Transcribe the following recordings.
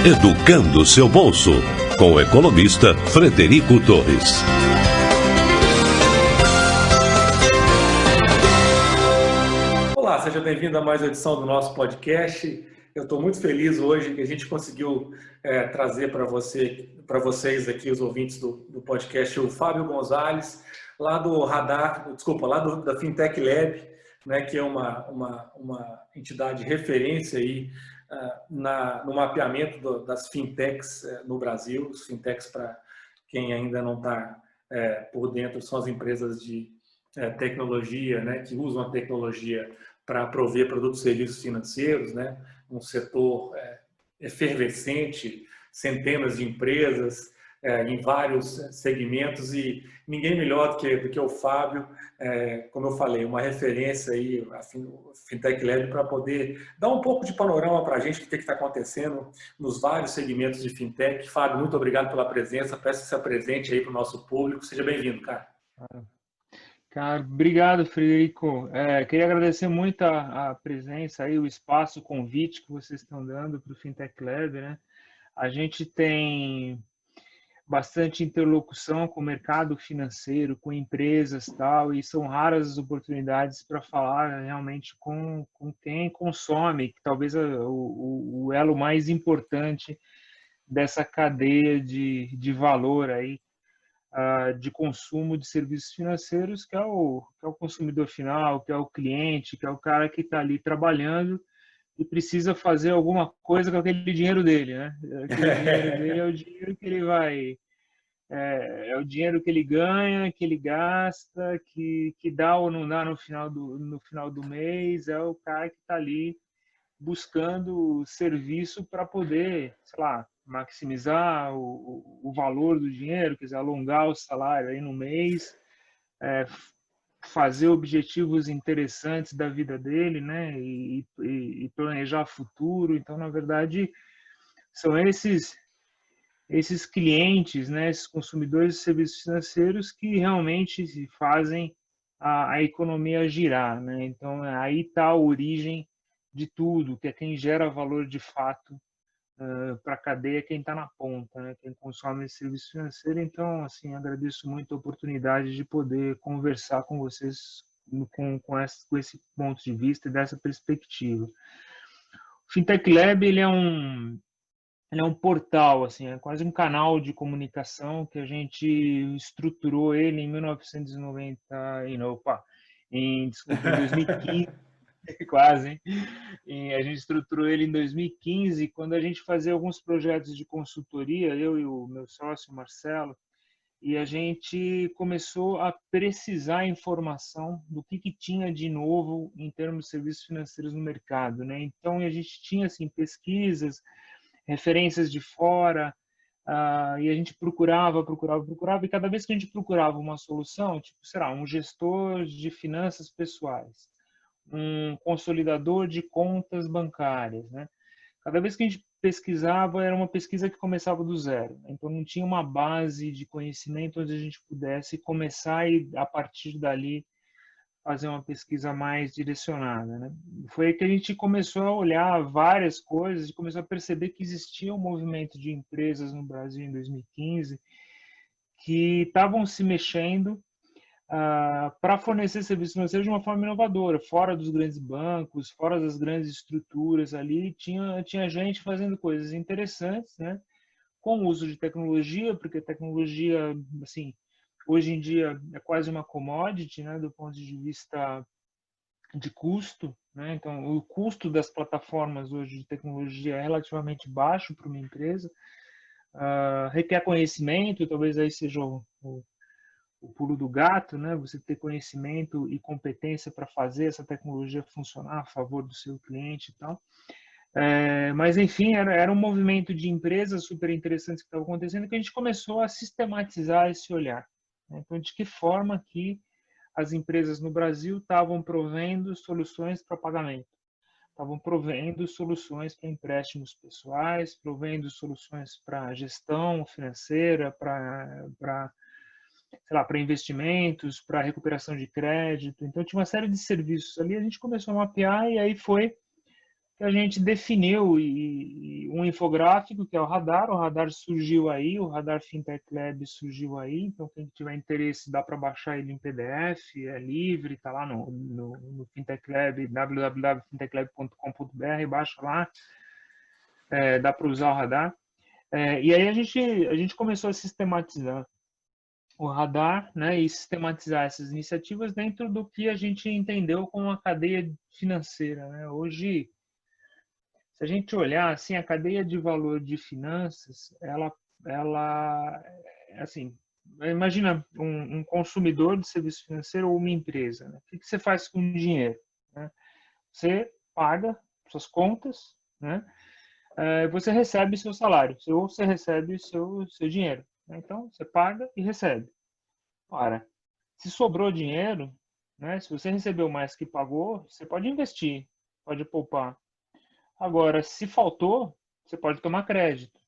Educando seu bolso, com o economista Frederico Torres. Olá, seja bem-vindo a mais uma edição do nosso podcast. Eu estou muito feliz hoje que a gente conseguiu trazer para vocês aqui, os ouvintes do podcast, o Fábio Gonzalez, lá do da Fintech Lab, né, que é uma entidade referência aí, no mapeamento das fintechs no Brasil. Os fintechs, para quem ainda não está por dentro, são as empresas de tecnologia, né, que usam a tecnologia para prover produtos e serviços financeiros, né, um setor efervescente, centenas de empresas em vários segmentos, e ninguém melhor do que o Fábio, como eu falei, uma referência aí, a Fintech Lab, para poder dar um pouco de panorama para a gente do que está acontecendo nos vários segmentos de fintech. Fábio, muito obrigado pela presença, peço que se apresente aí para o nosso público, seja bem-vindo, cara. Cara, obrigado, Frederico. Queria agradecer muito a presença aí, o espaço, o convite que vocês estão dando para o Fintech Lab, né? A gente tem bastante interlocução com o mercado financeiro, com empresas e tal, e são raras as oportunidades para falar realmente com quem consome, que talvez o elo mais importante dessa cadeia de valor aí, de consumo de serviços financeiros, que é o consumidor final, que é o cliente, que é o cara que está ali trabalhando e precisa fazer alguma coisa com aquele dinheiro dele, né? Aquele dinheiro dele é o dinheiro que ele vai... É o dinheiro que ele ganha, que ele gasta, que dá ou não dá no final do mês. É o cara que está ali buscando serviço para poder, sei lá, maximizar o valor do dinheiro, quer dizer, alongar o salário aí no mês, fazer objetivos interessantes da vida dele, né, e planejar futuro. Então, na verdade, são esses clientes, né, esses consumidores de serviços financeiros que realmente fazem a economia girar, né? Então, aí está a origem de tudo, que é quem gera valor de fato para a cadeia, quem está na ponta, né? Quem consome esse serviço financeiro. Então, assim, agradeço muito a oportunidade de poder conversar com vocês com esse ponto de vista e dessa perspectiva. O Fintech Lab, ele é um portal, assim, é quase um canal de comunicação que a gente estruturou ele em 1990, em 2015, quase, hein? E a gente estruturou ele em 2015, quando a gente fazia alguns projetos de consultoria, eu e o meu sócio, Marcelo, e a gente começou a precisar informação do que tinha de novo em termos de serviços financeiros no mercado, né? Então, a gente tinha, assim, pesquisas, referências de fora, e a gente procurava, e cada vez que a gente procurava uma solução, tipo, será um gestor de finanças pessoais, um consolidador de contas bancárias, né? Cada vez que a gente pesquisava, era uma pesquisa que começava do zero. Então, não tinha uma base de conhecimento onde a gente pudesse começar e, a partir dali, fazer uma pesquisa mais direcionada, né? Foi aí que a gente começou a olhar várias coisas e começou a perceber que existia um movimento de empresas no Brasil em 2015 que estavam se mexendo para fornecer serviços financeiros de uma forma inovadora, fora dos grandes bancos, fora das grandes estruturas ali, tinha gente fazendo coisas interessantes, né? Com o uso de tecnologia, porque a tecnologia, assim, hoje em dia é quase uma commodity, né, do ponto de vista de custo, né? Então, o custo das plataformas hoje de tecnologia é relativamente baixo para uma empresa, requer conhecimento, talvez aí seja o pulo do gato, né? Você ter conhecimento e competência para fazer essa tecnologia funcionar a favor do seu cliente e tal. Mas, enfim, era um movimento de empresas super interessantes que estava acontecendo, que a gente começou a sistematizar esse olhar, né? Então, de que forma que as empresas no Brasil estavam provendo soluções para pagamento, estavam provendo soluções para empréstimos pessoais, provendo soluções para gestão financeira, para investimentos, para recuperação de crédito. Então, tinha uma série de serviços ali, a gente começou a mapear, e aí foi que a gente definiu um um infográfico, que é o Radar surgiu aí, o Radar Fintech Lab surgiu aí, então quem tiver interesse dá para baixar ele em PDF, é livre, está lá no Fintech Lab, www.fintechlab.com.br, baixa lá, dá para usar o Radar. E aí a gente começou a sistematizar o Radar, né, e sistematizar essas iniciativas dentro do que a gente entendeu como a cadeia financeira, né? Hoje, se a gente olhar assim, a cadeia de valor de finanças, ela assim, imagina um consumidor de serviço financeiro ou uma empresa, né? O que você faz com o dinheiro, né? Você paga suas contas, né? Você recebe seu salário, ou você recebe seu dinheiro, né? Então, você paga e recebe. Ora, se sobrou dinheiro, né? Se você recebeu mais que pagou, você pode investir, pode poupar. Agora, se faltou, você pode tomar crédito,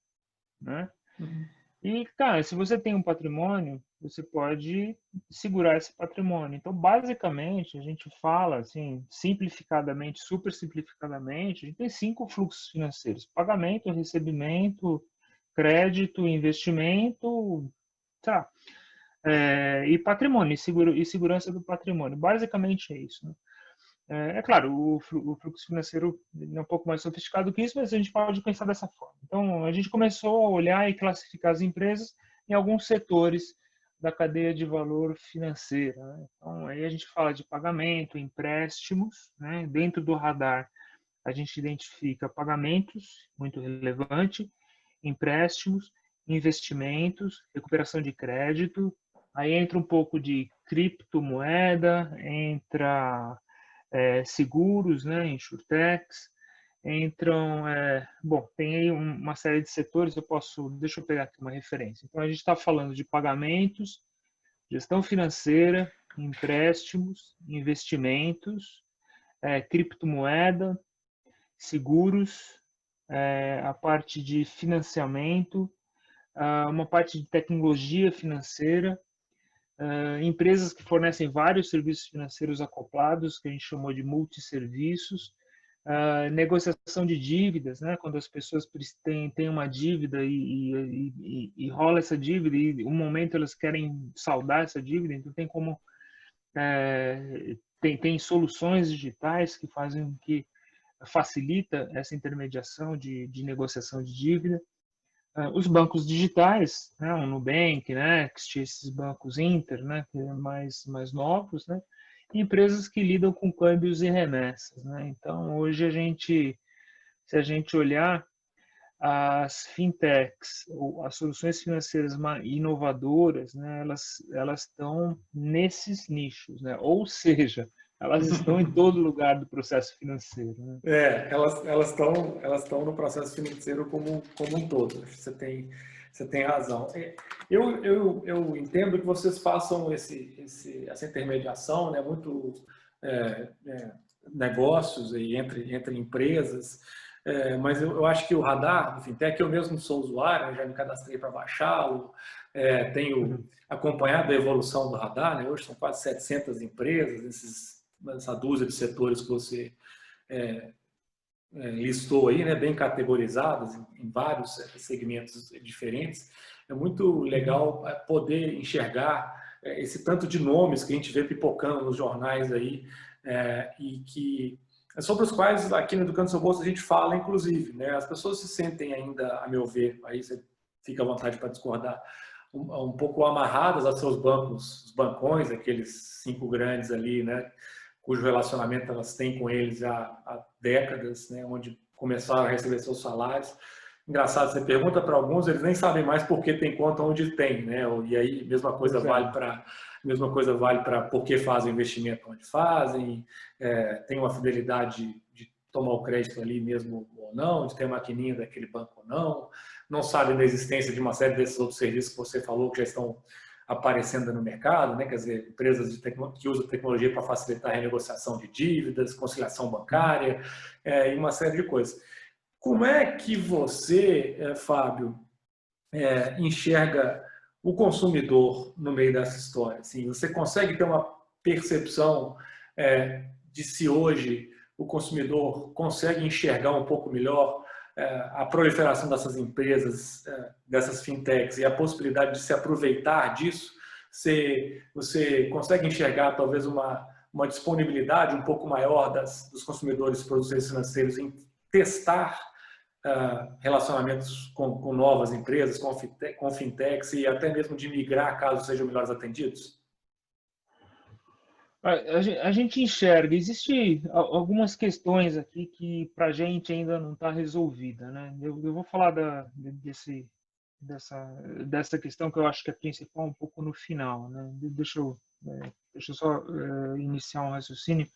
né? Uhum. E, cara, se você tem um patrimônio, você pode segurar esse patrimônio. Então, basicamente, a gente fala, assim, simplificadamente, super simplificadamente, a gente tem 5 fluxos financeiros: pagamento, recebimento, crédito, investimento, tá? E patrimônio, e segurança do patrimônio. Basicamente é isso, né? É claro, o fluxo financeiro é um pouco mais sofisticado que isso, mas a gente pode pensar dessa forma. Então, a gente começou a olhar e classificar as empresas em alguns setores da cadeia de valor financeira, né? Então, aí a gente fala de pagamento, empréstimos, né? Dentro do Radar, a gente identifica pagamentos, muito relevante, empréstimos, investimentos, recuperação de crédito, aí entra um pouco de criptomoeda, entra seguros, né, insurtechs, entram, bom, tem aí uma série de setores, deixa eu pegar aqui uma referência. Então, a gente está falando de pagamentos, gestão financeira, empréstimos, investimentos, criptomoeda, seguros, a parte de financiamento, uma parte de tecnologia financeira, empresas que fornecem vários serviços financeiros acoplados, que a gente chamou de multisserviços, negociação de dívidas, né? Quando as pessoas têm uma dívida e rola essa dívida e um momento elas querem saldar essa dívida, então tem como tem soluções digitais que fazem que facilita essa intermediação de negociação de dívida. Os bancos digitais, né, o Nubank, Next, esses bancos Inter, né, que é mais novos, né, e empresas que lidam com câmbios e remessas, né. Então, hoje se a gente olhar as fintechs, ou as soluções financeiras inovadoras, né, elas estão nesses nichos, né, ou seja, elas estão em todo lugar do processo financeiro, né? Elas estão no processo financeiro como um todo. Você tem razão. Eu entendo que vocês façam essa intermediação, né, muito negócios aí entre empresas, mas eu acho que o Radar, do Fintech, eu mesmo sou usuário, eu já me cadastrei para baixá-lo, tenho acompanhado a evolução do Radar, né, hoje são quase 700 empresas, essa dúzia de setores que você listou aí, né, bem categorizadas em vários segmentos diferentes. É muito legal poder enxergar esse tanto de nomes que a gente vê pipocando nos jornais aí, e que sobre os quais aqui no Educando Seu Bolso a gente fala, inclusive, né, as pessoas se sentem ainda, a meu ver, aí você fica à vontade para discordar, um pouco amarradas a seus bancos, os bancões, aqueles 5 grandes ali, né, cujo relacionamento elas têm com eles há décadas, né, onde começaram a receber seus salários. Engraçado, você pergunta para alguns, eles nem sabem mais por que tem conta onde tem, né? E aí mesma coisa vale para por que fazem investimento onde fazem, tem uma fidelidade de tomar o crédito ali mesmo ou não, de ter a maquininha daquele banco ou não sabem da existência de uma série desses outros serviços que você falou que já estão aparecendo no mercado, né? Quer dizer, empresas que usam tecnologia para facilitar a renegociação de dívidas, conciliação bancária, e uma série de coisas. Como é que você, Fábio, enxerga o consumidor no meio dessa história? Assim, você consegue ter uma percepção de se hoje o consumidor consegue enxergar um pouco melhor a proliferação dessas empresas, dessas fintechs e a possibilidade de se aproveitar disso, você consegue enxergar talvez uma disponibilidade um pouco maior dos consumidores de produtos financeiros em testar relacionamentos com novas empresas, com fintechs e até mesmo de migrar caso sejam melhores atendidos? A gente enxerga, existe algumas questões aqui que para a gente ainda não está resolvida, né? Eu vou falar dessa questão que eu acho que é principal um pouco no final, né? Deixa eu só iniciar um raciocínio.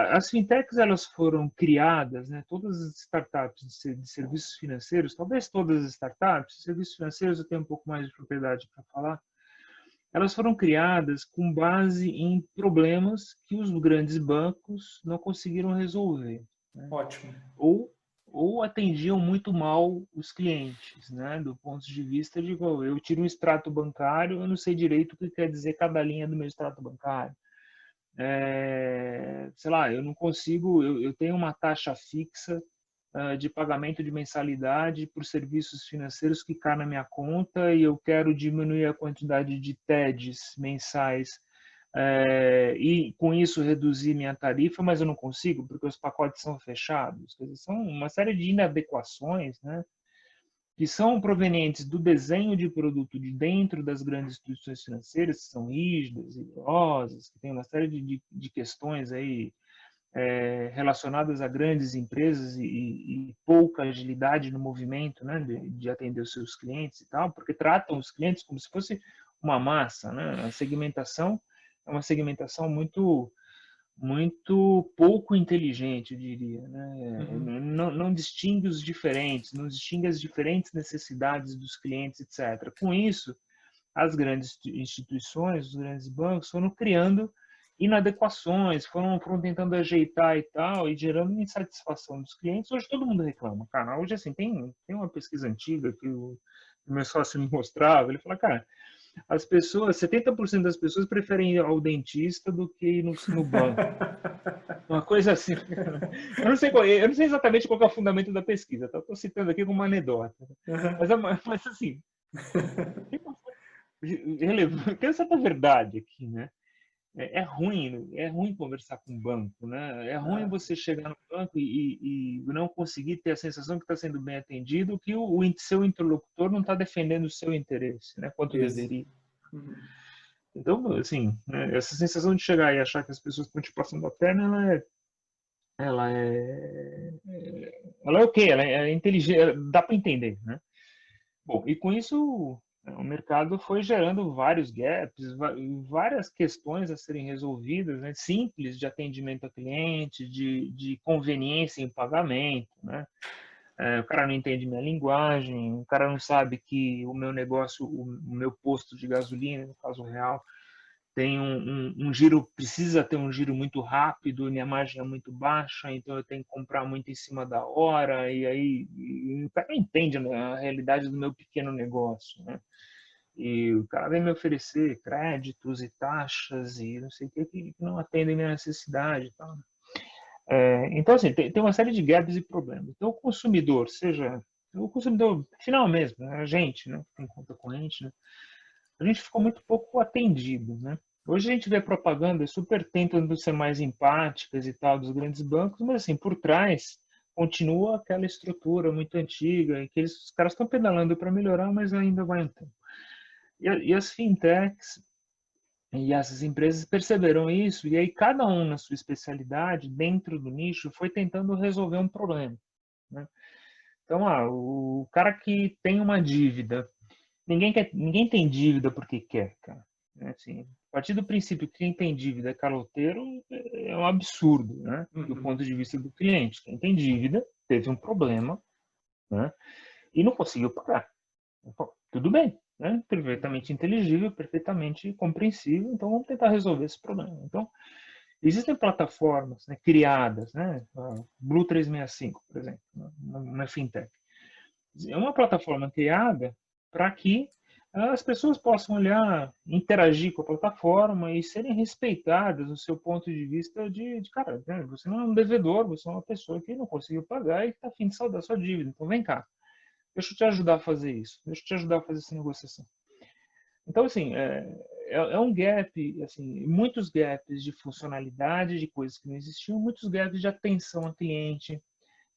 As fintechs, elas foram criadas, né? Todas as startups de serviços financeiros, talvez todas as startups, serviços financeiros eu tenho um pouco mais de propriedade para falar, elas foram criadas com base em problemas que os grandes bancos não conseguiram resolver, né? Ótimo. Ou atendiam muito mal os clientes, né? Do ponto de vista de, eu tiro um extrato bancário, eu não sei direito o que quer dizer cada linha do meu extrato bancário. Sei lá, eu não consigo, eu tenho uma taxa fixa de pagamento de mensalidade por serviços financeiros que cai na minha conta e eu quero diminuir a quantidade de TEDs mensais e com isso reduzir minha tarifa, mas eu não consigo porque os pacotes são fechados. Quer dizer, são uma série de inadequações, né, que são provenientes do desenho de produto de dentro das grandes instituições financeiras, que são rígidas, rigorosas, que tem uma série de questões aí relacionadas a grandes empresas e pouca agilidade no movimento, né, de atender os seus clientes e tal, porque tratam os clientes como se fosse uma massa, né? A segmentação é uma segmentação muito pouco inteligente, eu diria, né? Não distingue os diferentes, não distingue as diferentes necessidades dos clientes, etc. Com isso, as grandes instituições, os grandes bancos foram criando inadequações, foram tentando ajeitar e tal, e gerando insatisfação dos clientes. Hoje todo mundo reclama, cara. Hoje, assim, tem uma pesquisa antiga que o meu sócio me mostrava, ele fala, cara, as pessoas, 70% das pessoas preferem ir ao dentista do que ir no banco. Uma coisa assim. Eu não sei exatamente qual é o fundamento da pesquisa, tá? Estou citando aqui como uma anedota. Mas assim, tem certa verdade aqui, né? É ruim conversar com o banco, né? É ruim você chegar no banco e não conseguir ter a sensação que está sendo bem atendido, que o seu interlocutor não está defendendo o seu interesse, né? Quanto deveria. Então, assim, né, essa sensação de chegar e achar que as pessoas estão te passando a perna, ela é ok, ela é inteligente, dá para entender, né? Bom, e com isso o mercado foi gerando vários gaps, várias questões a serem resolvidas, né? Simples de atendimento a cliente, de conveniência em pagamento, né? O cara não entende minha linguagem, o cara não sabe que o meu negócio, o meu posto de gasolina, no caso real, tem um giro, precisa ter um giro muito rápido, minha margem é muito baixa, então eu tenho que comprar muito em cima da hora, e aí o cara não entende, né, a realidade do meu pequeno negócio, né? E o cara vem me oferecer créditos e taxas e não sei o que não atendem minha necessidade e tal. Então, assim, tem uma série de gaps e problemas. Então, o consumidor, seja o consumidor final mesmo, né, a gente, né, que tem conta corrente, né, a gente ficou muito pouco atendido, né? Hoje a gente vê propaganda super tentando ser mais empáticas e tal dos grandes bancos, mas assim, por trás continua aquela estrutura muito antiga em que os caras estão pedalando para melhorar, mas ainda vai um tempo. E as fintechs e essas empresas perceberam isso, e aí cada um na sua especialidade, dentro do nicho, foi tentando resolver um problema, né? Então, o cara que tem uma dívida, ninguém tem dívida porque quer, cara. Assim, a partir do princípio que quem tem dívida é caloteiro, é um absurdo, né? Do ponto de vista do cliente. Quem tem dívida teve um problema, né? E não conseguiu pagar. Tudo bem, né? Perfeitamente inteligível, perfeitamente compreensível, então vamos tentar resolver esse problema. Então, existem plataformas, né, criadas, né? A Blue 365, por exemplo, na fintech. É uma plataforma criada para que as pessoas possam olhar, interagir com a plataforma e serem respeitadas no seu ponto de vista cara, né, você não é um devedor, você é uma pessoa que não conseguiu pagar e está a fim de saldar sua dívida. Então, vem cá, deixa eu te ajudar a fazer isso, deixa eu te ajudar a fazer essa negociação. Então, assim, é um gap, assim, muitos gaps de funcionalidade, de coisas que não existiam, muitos gaps de atenção ao cliente,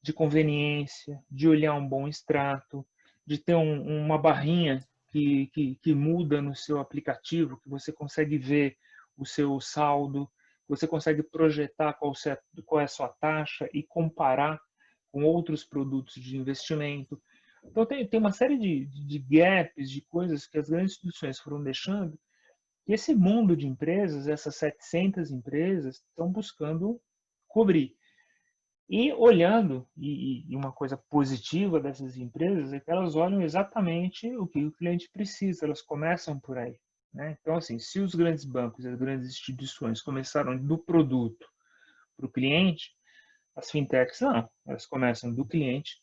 de conveniência, de olhar um bom extrato, de ter uma barrinha que muda no seu aplicativo, que você consegue ver o seu saldo, você consegue projetar qual é a sua taxa e comparar com outros produtos de investimento. Então, tem uma série de gaps, de coisas que as grandes instituições foram deixando, que esse mundo de empresas, essas 700 empresas, estão buscando cobrir. E olhando, e uma coisa positiva dessas empresas é que elas olham exatamente o que o cliente precisa, elas começam por aí. Né? Então, assim, se os grandes bancos e as grandes instituições começaram do produto para o cliente, as fintechs não, elas começam do cliente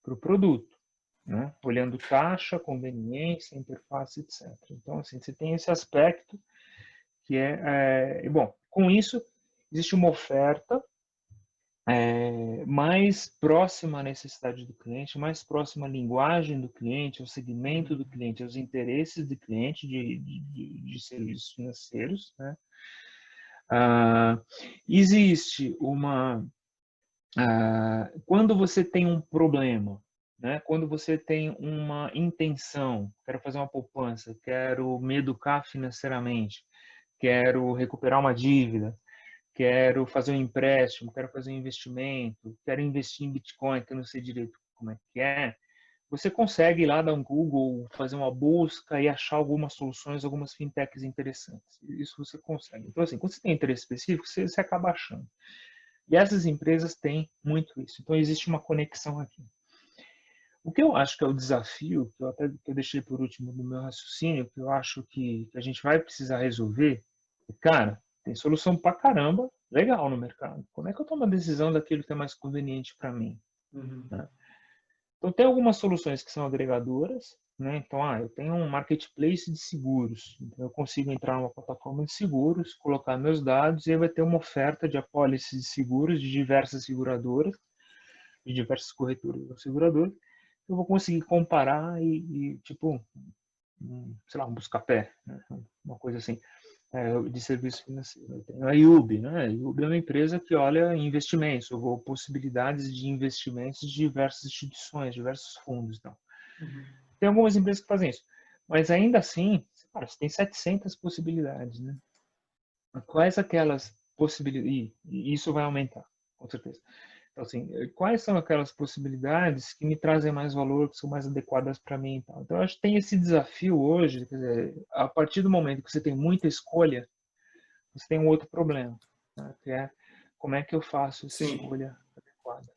para o produto, né? Olhando taxa, conveniência, interface, etc. Então, assim, você tem esse aspecto que bom, com isso, existe uma oferta mais próxima à necessidade do cliente, mais próxima à linguagem do cliente, ao segmento do cliente, aos interesses do cliente de serviços financeiros. Né? Existe quando você tem um problema, né? Quando você tem uma intenção, quero fazer uma poupança, quero me educar financeiramente, quero recuperar uma dívida, quero fazer um empréstimo, quero fazer um investimento, quero investir em Bitcoin, que eu não sei direito como é que é, você consegue ir lá dar um Google, fazer uma busca e achar algumas soluções, algumas fintechs interessantes. Isso você consegue. Então, assim, quando você tem interesse específico, você acaba achando. E essas empresas têm muito isso. Então, existe uma conexão aqui. O que eu acho que é o desafio, que eu deixei por último no meu raciocínio, que eu acho que a gente vai precisar resolver, cara, tem solução pra caramba legal no mercado. Como é que eu tomo a decisão daquilo que é mais conveniente para mim? Uhum. Né? Então, tem algumas soluções que são agregadoras, né? Então, eu tenho um marketplace de seguros. Então, eu consigo entrar numa plataforma de seguros, colocar meus dados e aí vai ter uma oferta de apólices de seguros de diversas seguradoras, de diversas corretoras ou seguradoras. Eu vou conseguir comparar tipo, sei lá, um buscapé, né? Uma coisa assim, de serviço financeiro. Eu tenho a IUB, né? A IUB é uma empresa que olha investimentos, ou possibilidades de investimentos de diversas instituições, diversos fundos. Então. Uhum. Tem algumas empresas que fazem isso, mas ainda assim, cara, você tem 700 possibilidades, né? Quais aquelas possibilidades, e isso vai aumentar, com certeza. Então, assim, quais são aquelas possibilidades que me trazem mais valor, que são mais adequadas para mim? Então, eu acho que tem esse desafio hoje, quer dizer, a partir do momento que você tem muita escolha, você tem um outro problema, né? Que é como é que eu faço essa Sim. escolha adequada,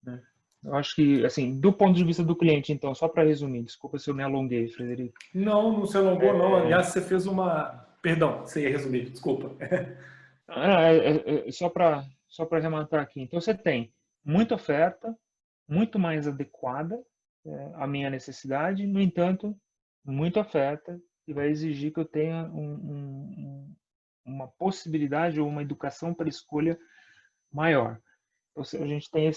né? Eu acho que, assim, do ponto de vista do cliente, então, só para resumir, desculpa se eu me alonguei, Frederico. Não, não se alongou, não. Aliás, você fez uma. Perdão, você ia resumir, desculpa. Só para arrematar aqui. Então, você tem muita oferta, muito mais adequada à minha necessidade, no entanto, muita oferta que vai exigir que eu tenha uma possibilidade ou uma educação para escolha maior. Então, a gente tem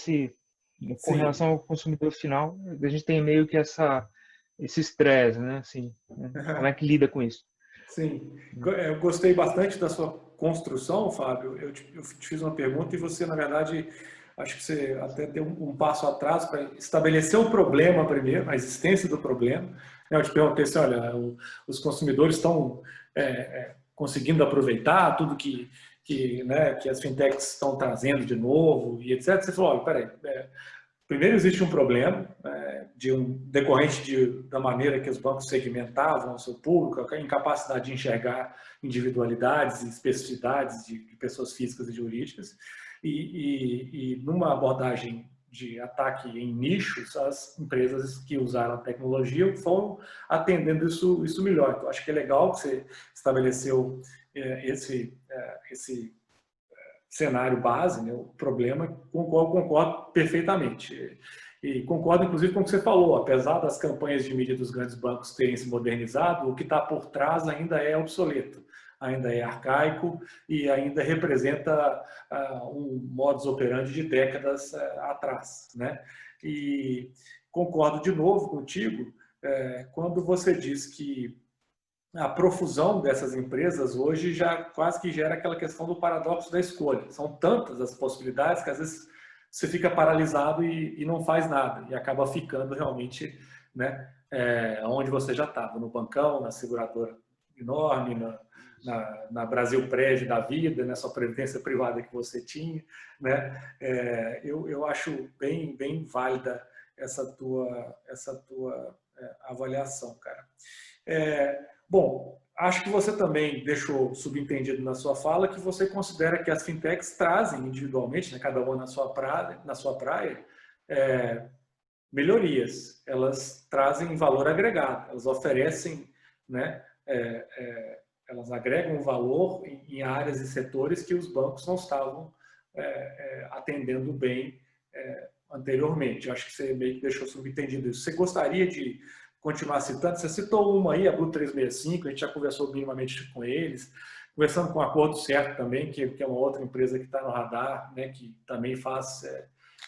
com Sim. relação ao consumidor final, a gente tem meio que esse estresse, né? Assim, né? Como é que lida com isso? Sim. Eu gostei bastante da sua construção, Fábio. Eu te fiz uma pergunta e você, na verdade, acho que você até deu um passo atrás para estabelecer o problema primeiro, a existência do problema. Eu te perguntei se, olha, os consumidores estão conseguindo aproveitar tudo né, que as fintechs estão trazendo de novo e etc. Você falou, olha, peraí, primeiro, existe um problema decorrente da maneira que os bancos segmentavam o seu público, a incapacidade de enxergar individualidades e especificidades de pessoas físicas e jurídicas. E numa abordagem de ataque em nichos, as empresas que usaram a tecnologia foram atendendo isso melhor. Então, acho que é legal que você estabeleceu esse cenário base, né, o problema, com o qual eu concordo perfeitamente. E concordo, inclusive, com o que você falou. Apesar das campanhas de mídia dos grandes bancos terem se modernizado, o que está por trás ainda é obsoleto, ainda é arcaico e ainda representa um modus operandi de décadas atrás, né? E concordo de novo contigo quando você diz que a profusão dessas empresas hoje já quase que gera aquela questão do paradoxo da escolha. São tantas as possibilidades que às vezes você fica paralisado e não faz nada e acaba ficando realmente, né, onde você já estava, no bancão, na seguradora enorme, na Brasil Prévio da vida, nessa previdência privada que você tinha, né? Eu acho bem válida essa tua avaliação, cara. Bom, acho que você também deixou subentendido na sua fala que você considera que as fintechs trazem individualmente, né, cada uma na sua praia, melhorias. Elas trazem valor agregado, elas oferecem, né, elas agregam valor em áreas e setores que os bancos não estavam atendendo bem anteriormente. Acho que você meio que deixou subentendido isso. Você gostaria de continuar citando? Você citou uma aí, a Blue 365, a gente já conversou minimamente com eles, conversando com o Acordo Certo também, que é uma outra empresa que está no radar, né, que também faz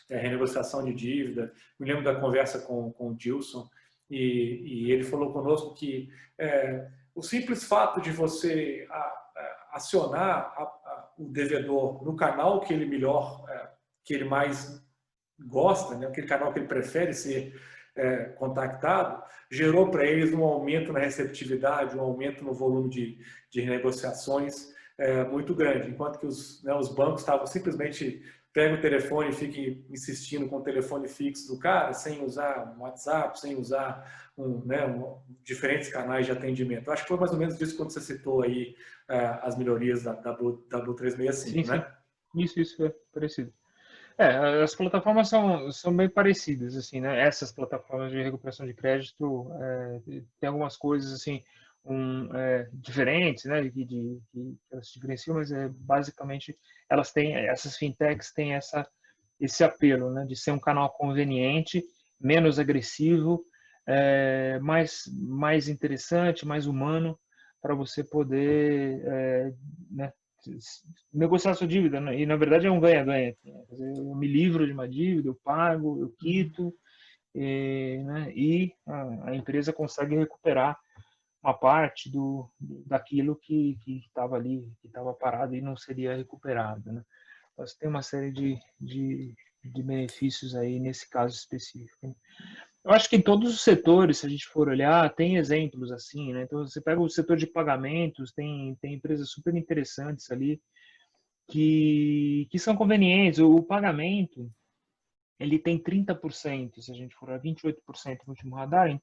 renegociação de dívida. Me lembro da conversa com o Dilson, e ele falou conosco que o simples fato de você acionar o devedor no canal que ele melhor, que ele mais gosta, né, aquele canal que ele prefere ser contactado, gerou para eles um aumento na receptividade, um aumento no volume de negociações muito grande, enquanto que os bancos estavam simplesmente pega o telefone e fica insistindo com o telefone fixo do cara, sem usar um WhatsApp, sem usar diferentes canais de atendimento. Eu acho que foi mais ou menos isso quando você citou aí as melhorias da Blue 365, Sim, né? sim. Isso é parecido. As plataformas são bem parecidas, assim, né? Essas plataformas de recuperação de crédito tem algumas coisas assim diferentes, né? Que elas se diferenciam, mas basicamente essas fintechs têm esse apelo, né? De ser um canal conveniente, menos agressivo, mais interessante, mais humano para você poder, né, negociar sua dívida, né? E na verdade é um ganha-ganha. Eu me livro de uma dívida, eu pago, eu quito, né? E a empresa consegue recuperar uma parte daquilo que estava ali, que estava parado e não seria recuperado, né? Então, você tem uma série de benefícios aí nesse caso específico. Eu acho que em todos os setores, se a gente for olhar, tem exemplos assim, né? Então, você pega o setor de pagamentos, tem empresas super interessantes ali que são convenientes. O pagamento, ele tem 30%, se a gente for a 28% no último radar.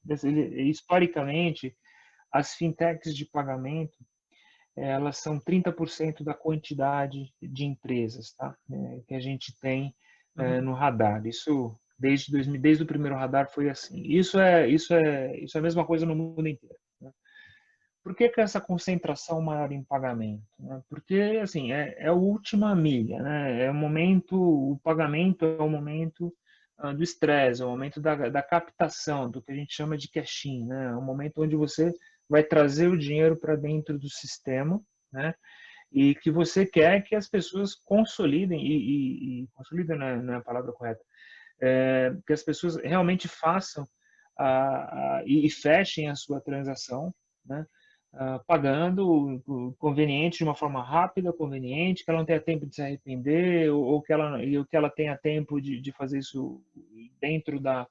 Historicamente, as fintechs de pagamento, elas são 30% da quantidade de empresas, tá? Que a gente tem no radar. Isso desde o primeiro radar foi assim. Isso é a mesma coisa no mundo inteiro, né? Por que essa concentração maior em pagamento, né? Porque assim é a última milha, né? O pagamento é o momento do estresse, é o momento da captação, do que a gente chama de cash-in, né? É o momento onde você vai trazer o dinheiro para dentro do sistema, né? E que você quer que as pessoas consolidem e consolidem não é a palavra correta, que as pessoas realmente façam e fechem a sua transação, né? Pagando conveniente, de uma forma rápida, conveniente, que ela não tenha tempo de se arrepender, ou que ela tenha tempo de fazer isso dentro da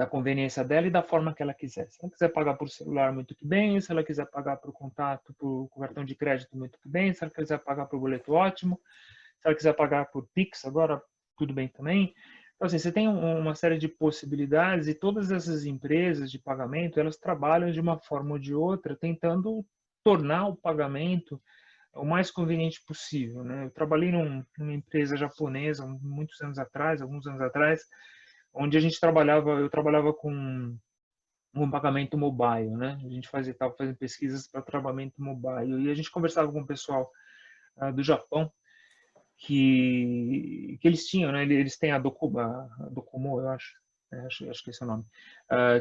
conveniência dela e da forma que ela quiser. Se ela quiser pagar por celular, muito que bem. Se ela quiser pagar por contato, por cartão de crédito, muito que bem. Se ela quiser pagar por boleto, ótimo. Se ela quiser pagar por Pix, agora tudo bem também. Então, assim, você tem uma série de possibilidades e todas essas empresas de pagamento, elas trabalham de uma forma ou de outra, tentando tornar o pagamento o mais conveniente possível, né? Eu trabalhei numa empresa japonesa alguns anos atrás, onde eu trabalhava com um pagamento mobile, né? A gente estava fazendo pesquisas para pagamento mobile e a gente conversava com o pessoal do Japão, que eles tinham, né? Eles têm a Docomo, eu acho. Acho que esse é o nome.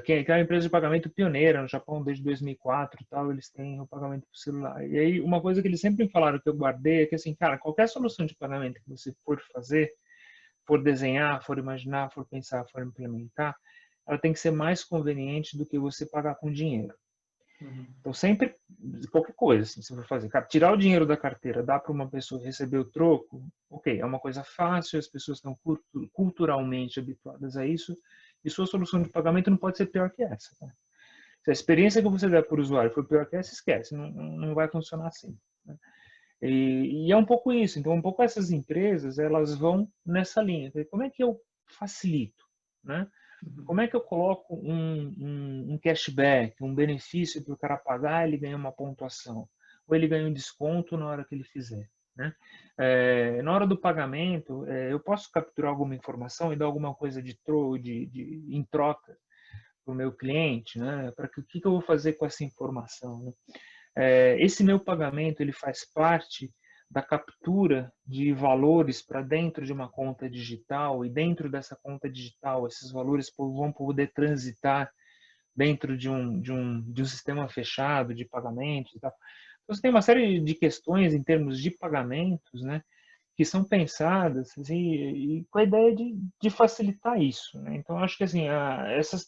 Que é uma empresa de pagamento pioneira no Japão desde 2004 e tal. Eles têm o pagamento por celular. E aí, uma coisa que eles sempre falaram que eu guardei é que, assim, cara, qualquer solução de pagamento que você for fazer, for desenhar, for imaginar, for pensar, for implementar, ela tem que ser mais conveniente do que você pagar com dinheiro. Então, sempre, qualquer coisa, assim, se for fazer, cara, tirar o dinheiro da carteira, dar para uma pessoa receber o troco, ok, é uma coisa fácil, as pessoas estão culturalmente habituadas a isso, e sua solução de pagamento não pode ser pior que essa. Tá? Se a experiência que você der para o usuário for pior que essa, esquece, não vai funcionar assim. Né? E é um pouco isso, então um pouco essas empresas, elas vão nessa linha. Como é que eu facilito, né? Como é que eu coloco um cashback, um benefício para o cara pagar, ele ganha uma pontuação, ou ele ganha um desconto na hora que ele fizer, né? Na hora do pagamento, eu posso capturar alguma informação e dar alguma coisa em troca para o meu cliente, né? Para que o que eu vou fazer com essa informação, né? Esse meu pagamento ele faz parte da captura de valores para dentro de uma conta digital e dentro dessa conta digital esses valores vão poder transitar dentro de um sistema fechado de pagamentos e tal. Então, você tem uma série de questões em termos de pagamentos, né, que são pensadas assim, e com a ideia de facilitar isso, né? Então, acho que assim, essas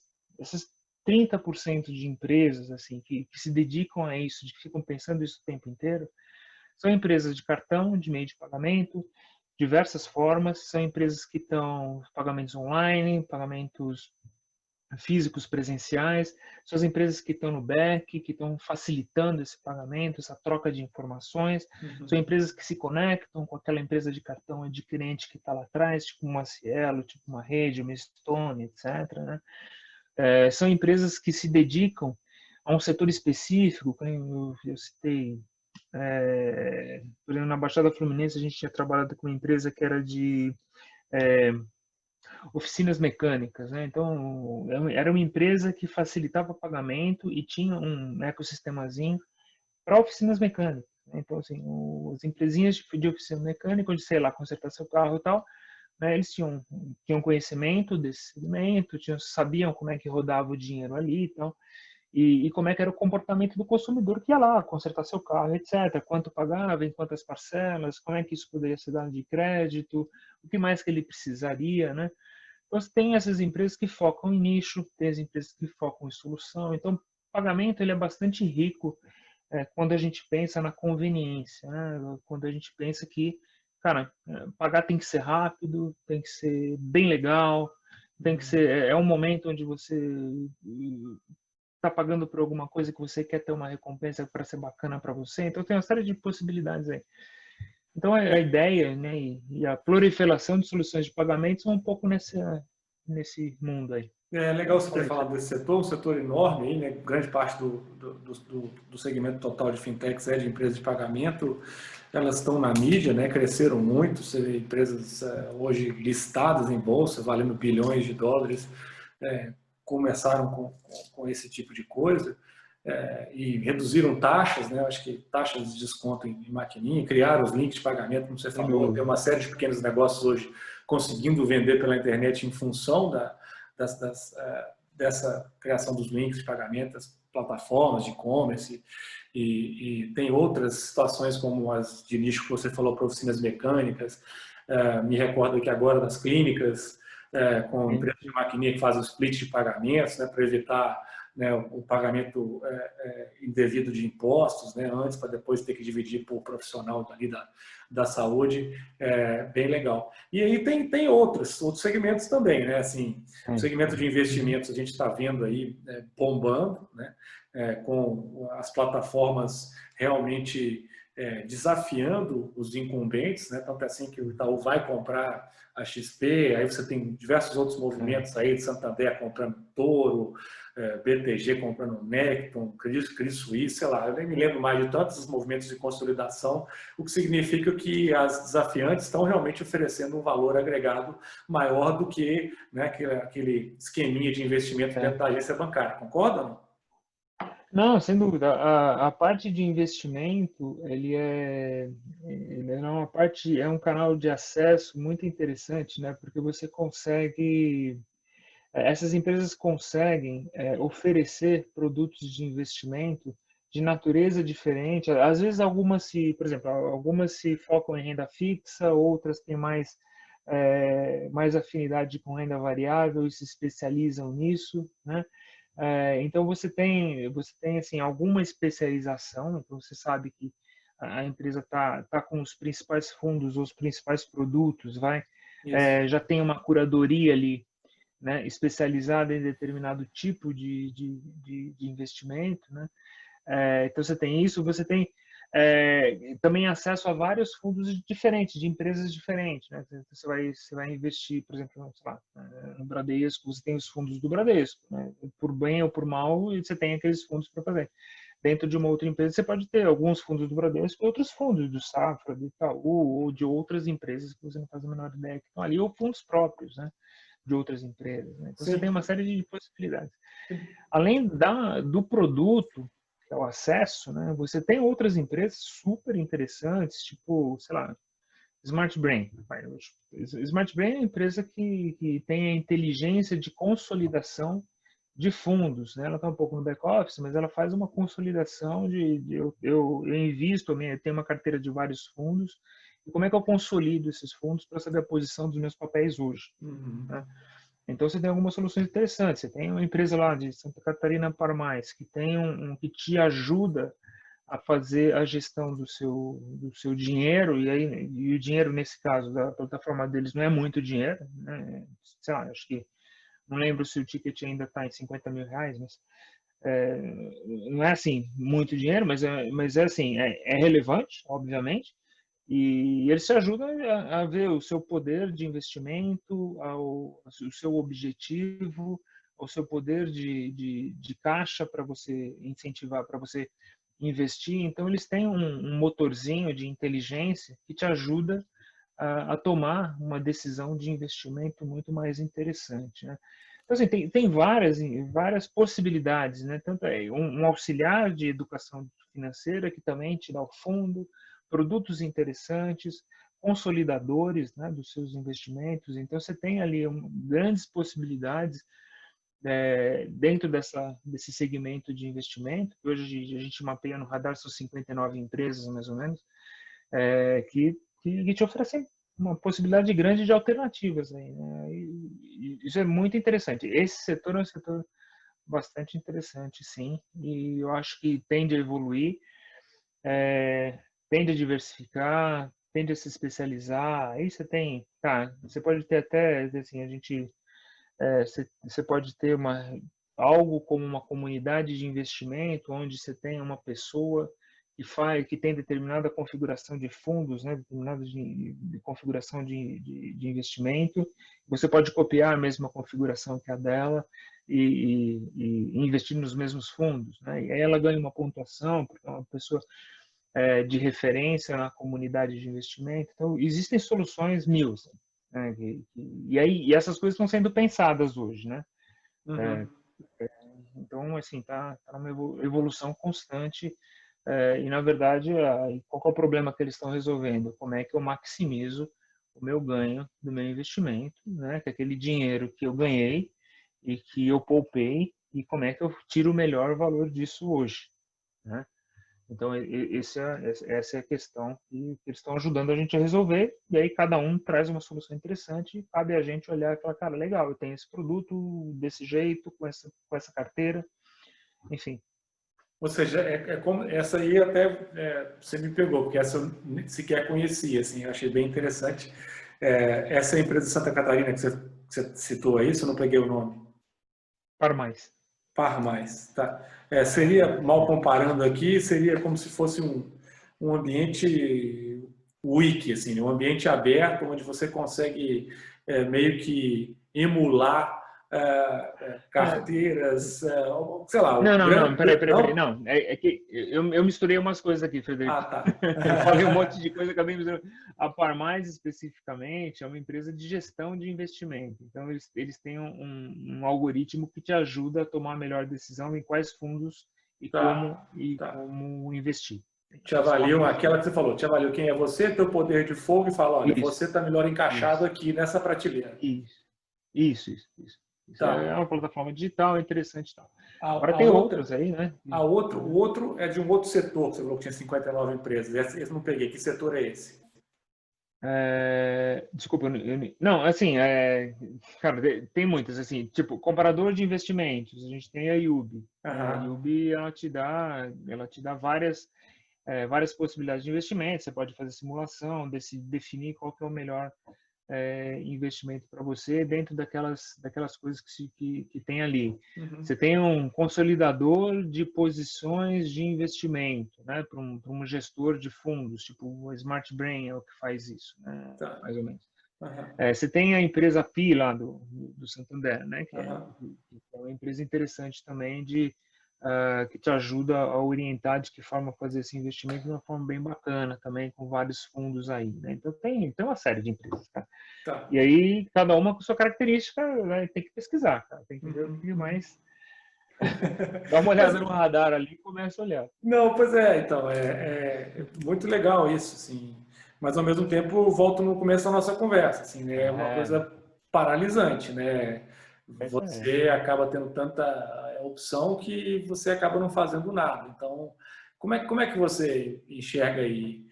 30% de empresas assim que se dedicam a isso, que ficam pensando isso o tempo inteiro, são empresas de cartão, de meio de pagamento, diversas formas, são empresas que estão pagamentos online, pagamentos físicos presenciais, são as empresas que estão no back, que estão facilitando esse pagamento, essa troca de informações, são empresas que se conectam com aquela empresa de cartão adquirente que está lá atrás, tipo uma Cielo, tipo uma Rede, uma Stone, etc. Né? São empresas que se dedicam a um setor específico, como eu citei, por exemplo, na Baixada Fluminense a gente tinha trabalhado com uma empresa que era de oficinas mecânicas, né? Então era uma empresa que facilitava o pagamento e tinha um ecossistemazinho para oficinas mecânicas. Né? Então assim, as empresinhas de oficina mecânica, onde sei lá consertar seu carro e tal, né? Eles tinham conhecimento desse segmento, sabiam como é que rodava o dinheiro ali e tal. E como é que era o comportamento do consumidor que ia lá consertar seu carro, etc. Quanto pagava, em quantas parcelas, como é que isso poderia ser dado de crédito, o que mais que ele precisaria, né? Então, tem essas empresas que focam em nicho, tem as empresas que focam em solução. Então, o pagamento ele é bastante rico quando a gente pensa na conveniência, né? Quando a gente pensa que, cara, pagar tem que ser rápido, tem que ser bem legal, tem que ser é um momento onde você está pagando por alguma coisa que você quer ter uma recompensa para ser bacana para você. Então tem uma série de possibilidades aí. Então a ideia, né, e a proliferação de soluções de pagamentos são um pouco nesse mundo aí. É legal você ter falado desse setor, um setor enorme, aí, né? Grande parte do segmento total de fintechs é de empresas de pagamento. Elas estão na mídia, né? Cresceram muito, você vê empresas hoje listadas em bolsa, valendo bilhões de dólares, começaram com esse tipo de coisa e reduziram taxas, né? Acho que taxas de desconto em maquininha, criaram os links de pagamento, como você falou, tem uma série de pequenos negócios hoje conseguindo vender pela internet em função dessa criação dos links de pagamento, das plataformas de e-commerce e tem outras situações como as de nicho que você falou para oficinas mecânicas, me recordo aqui agora das clínicas, com empresas de maquininha que fazem o split de pagamentos, né, para evitar, né, o pagamento indevido de impostos, né, antes para depois ter que dividir por profissional ali da saúde, bem legal. E aí tem outros segmentos também, né, assim, o segmento de investimentos a gente está vendo aí bombando, né, com as plataformas realmente desafiando os incumbentes, né, tanto é assim que o Itaú vai comprar a XP, aí você tem diversos outros movimentos aí de Santander comprando Toro, BTG comprando Necton, Credit Suisse, sei lá, eu nem me lembro mais de tantos movimentos de consolidação, o que significa que as desafiantes estão realmente oferecendo um valor agregado maior do que, né, aquele esqueminha de investimento dentro da agência bancária, concorda ou não? Não, sem dúvida. A parte de investimento, ele é uma parte, é um canal de acesso muito interessante, né? Porque você consegue, essas empresas conseguem oferecer produtos de investimento de natureza diferente. Às vezes algumas se, por exemplo, algumas se focam em renda fixa, outras têm mais afinidade com renda variável e se especializam nisso, né? Então você tem assim alguma especialização, então você sabe que a empresa tá com os principais fundos, os principais produtos, Isso. já tem uma curadoria ali, né, especializada em determinado tipo de investimento, né? Então você tem isso, você tem também acesso a vários fundos diferentes, de empresas diferentes, né? Então, você vai investir, por exemplo, sei lá, no Bradesco, você tem os fundos do Bradesco, né? Por bem ou por mal, e você tem aqueles fundos para fazer. Dentro de uma outra empresa, você pode ter alguns fundos do Bradesco e outros fundos do Safra, do Itaú, ou de outras empresas que você não faz a menor ideia que estão ali, ou fundos próprios, né? De outras empresas, né? Então você tem Sim. uma série de possibilidades. Além do produto, que é o acesso, né, você tem outras empresas super interessantes, tipo, sei lá, Smart Brain. Smart Brain é uma empresa que tem a inteligência de consolidação de fundos, né? Ela está um pouco no back-office, mas ela faz uma consolidação eu invisto, eu tenho uma carteira de vários fundos, e como é que eu consolido esses fundos para saber a posição dos meus papéis hoje, Uhum. né? Então você tem algumas soluções interessantes. Você tem uma empresa lá de Santa Catarina para mais que tem que te ajuda a fazer a gestão do seu dinheiro e o dinheiro nesse caso da plataforma deles não é muito dinheiro, né? Sei lá, acho que não lembro se o ticket ainda está em R$ 50.000, mas é, não é assim muito dinheiro, mas é assim, é relevante, obviamente, e eles te ajudam a ver o seu poder de investimento, o seu objetivo, o seu poder de caixa para você incentivar, para você investir. Então, eles têm um motorzinho de inteligência que te ajuda a tomar uma decisão de investimento muito mais interessante, né? Então, assim, tem várias possibilidades, né? Tanto um auxiliar de educação financeira que também te dá o fundo, produtos interessantes, consolidadores, né, dos seus investimentos. Então, você tem ali grandes possibilidades dentro desse segmento de investimento. Hoje a gente mapeia no radar, são 59 empresas, mais ou menos, que te oferecem uma possibilidade grande de alternativas aí, né? E isso é muito interessante. Esse setor é um setor bastante interessante, sim, e eu acho que tende a evoluir, tende a diversificar, tende a se especializar. Aí você pode ter até, assim, você pode ter algo como uma comunidade de investimento, onde você tem uma pessoa que tem determinada configuração de fundos, né, determinada de configuração de investimento. Você pode copiar a mesma configuração que a dela e investir nos mesmos fundos, né? E aí ela ganha uma pontuação, porque é uma pessoa de referência na comunidade de investimento. Então, existem soluções mil, assim, né? E essas coisas estão sendo pensadas hoje, né? Uhum. Então, assim, tá numa evolução constante. E, na verdade, qual que é o problema que eles estão resolvendo? Como é que eu maximizo o meu ganho do meu investimento, né? Que é aquele dinheiro que eu ganhei e que eu poupei, e como é que eu tiro o melhor valor disso hoje, né? Então, essa é a questão que eles estão ajudando a gente a resolver, e aí cada um traz uma solução interessante, e cabe a gente olhar e falar, cara, legal, eu tenho esse produto desse jeito, com essa carteira, enfim. Ou seja, é como essa aí até você me pegou, porque essa eu sequer conhecia, assim, eu achei bem interessante. Essa empresa de Santa Catarina que você citou aí, se eu não peguei o nome, Para mais. Par Mais, tá? Seria, mal comparando aqui, seria como se fosse um ambiente wiki, assim, um ambiente aberto onde você consegue meio que emular É, carteiras, sei lá, não, o não, não, grande. peraí, Não? não. É que eu misturei umas coisas aqui, Ah, Frederico. tá. Eu falei um monte de coisa, acabei misturando. A Parmais, especificamente, é uma empresa de gestão de investimento. Então, eles têm um algoritmo que te ajuda a tomar a melhor decisão em quais fundos Tá, e tá. como investir. Te Essa avaliam, forma de aquela que você falou, te avaliam quem é você, teu poder de fogo e fala, olha, isso, você está melhor encaixado isso, aqui nessa prateleira. isso, isso. É Tá. uma plataforma digital, é interessante e tal. Agora A tem outra, outras aí, né? o outro é de um outro setor, que você falou que tinha 59 empresas. Esse eu não peguei. Que setor é esse? Desculpa, não, assim, cara, tem muitas, assim, tipo, comparador de investimentos, a gente tem a IUB, né? A Aham. IUB, ela te dá várias possibilidades de investimento, você pode fazer simulação, definir qual que é o melhor investimento para você dentro daquelas coisas que tem ali. Uhum. Você tem um consolidador de posições de investimento, né, para um gestor de fundos, tipo o Smart Brain é o que faz isso, né, Tá. mais ou menos. Aham. Você tem a empresa Pi lá do Santander, né, Aham. que é uma empresa interessante também que te ajuda a orientar de que forma fazer esse investimento de uma forma bem bacana também, com vários fundos aí, né? Então tem uma série de empresas, cara. Tá. E aí, cada uma com sua característica, vai ter que pesquisar, cara. Tem que ver o Uhum. que Uhum. mais. Dá uma Mas, olhada no radar ali e começa a olhar. não, pois é, então, é muito legal isso, assim. Mas ao mesmo tempo, volto no começo da nossa conversa, assim, né? É uma É, coisa paralisante, né? essa é. Você acaba tendo tanta opção que você acaba não fazendo nada. Então, como é que você enxerga aí?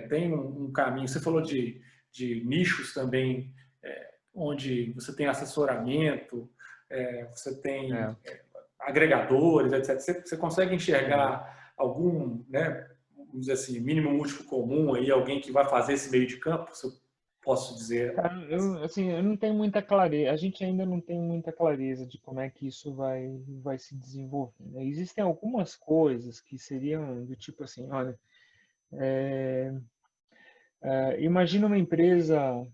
Tem um caminho, você falou de nichos também, onde você tem assessoramento, você tem É, agregadores, etc. Você consegue é. enxergar algum, né, vamos dizer assim, mínimo múltiplo comum aí, alguém que vai fazer esse meio de campo, se eu posso dizer Cara, assim? assim, eu não tenho muita clareza, a gente ainda não tem muita clareza de como é que isso vai se desenvolver, né? Existem algumas coisas que seriam do tipo assim, olha, imagina uma empresa,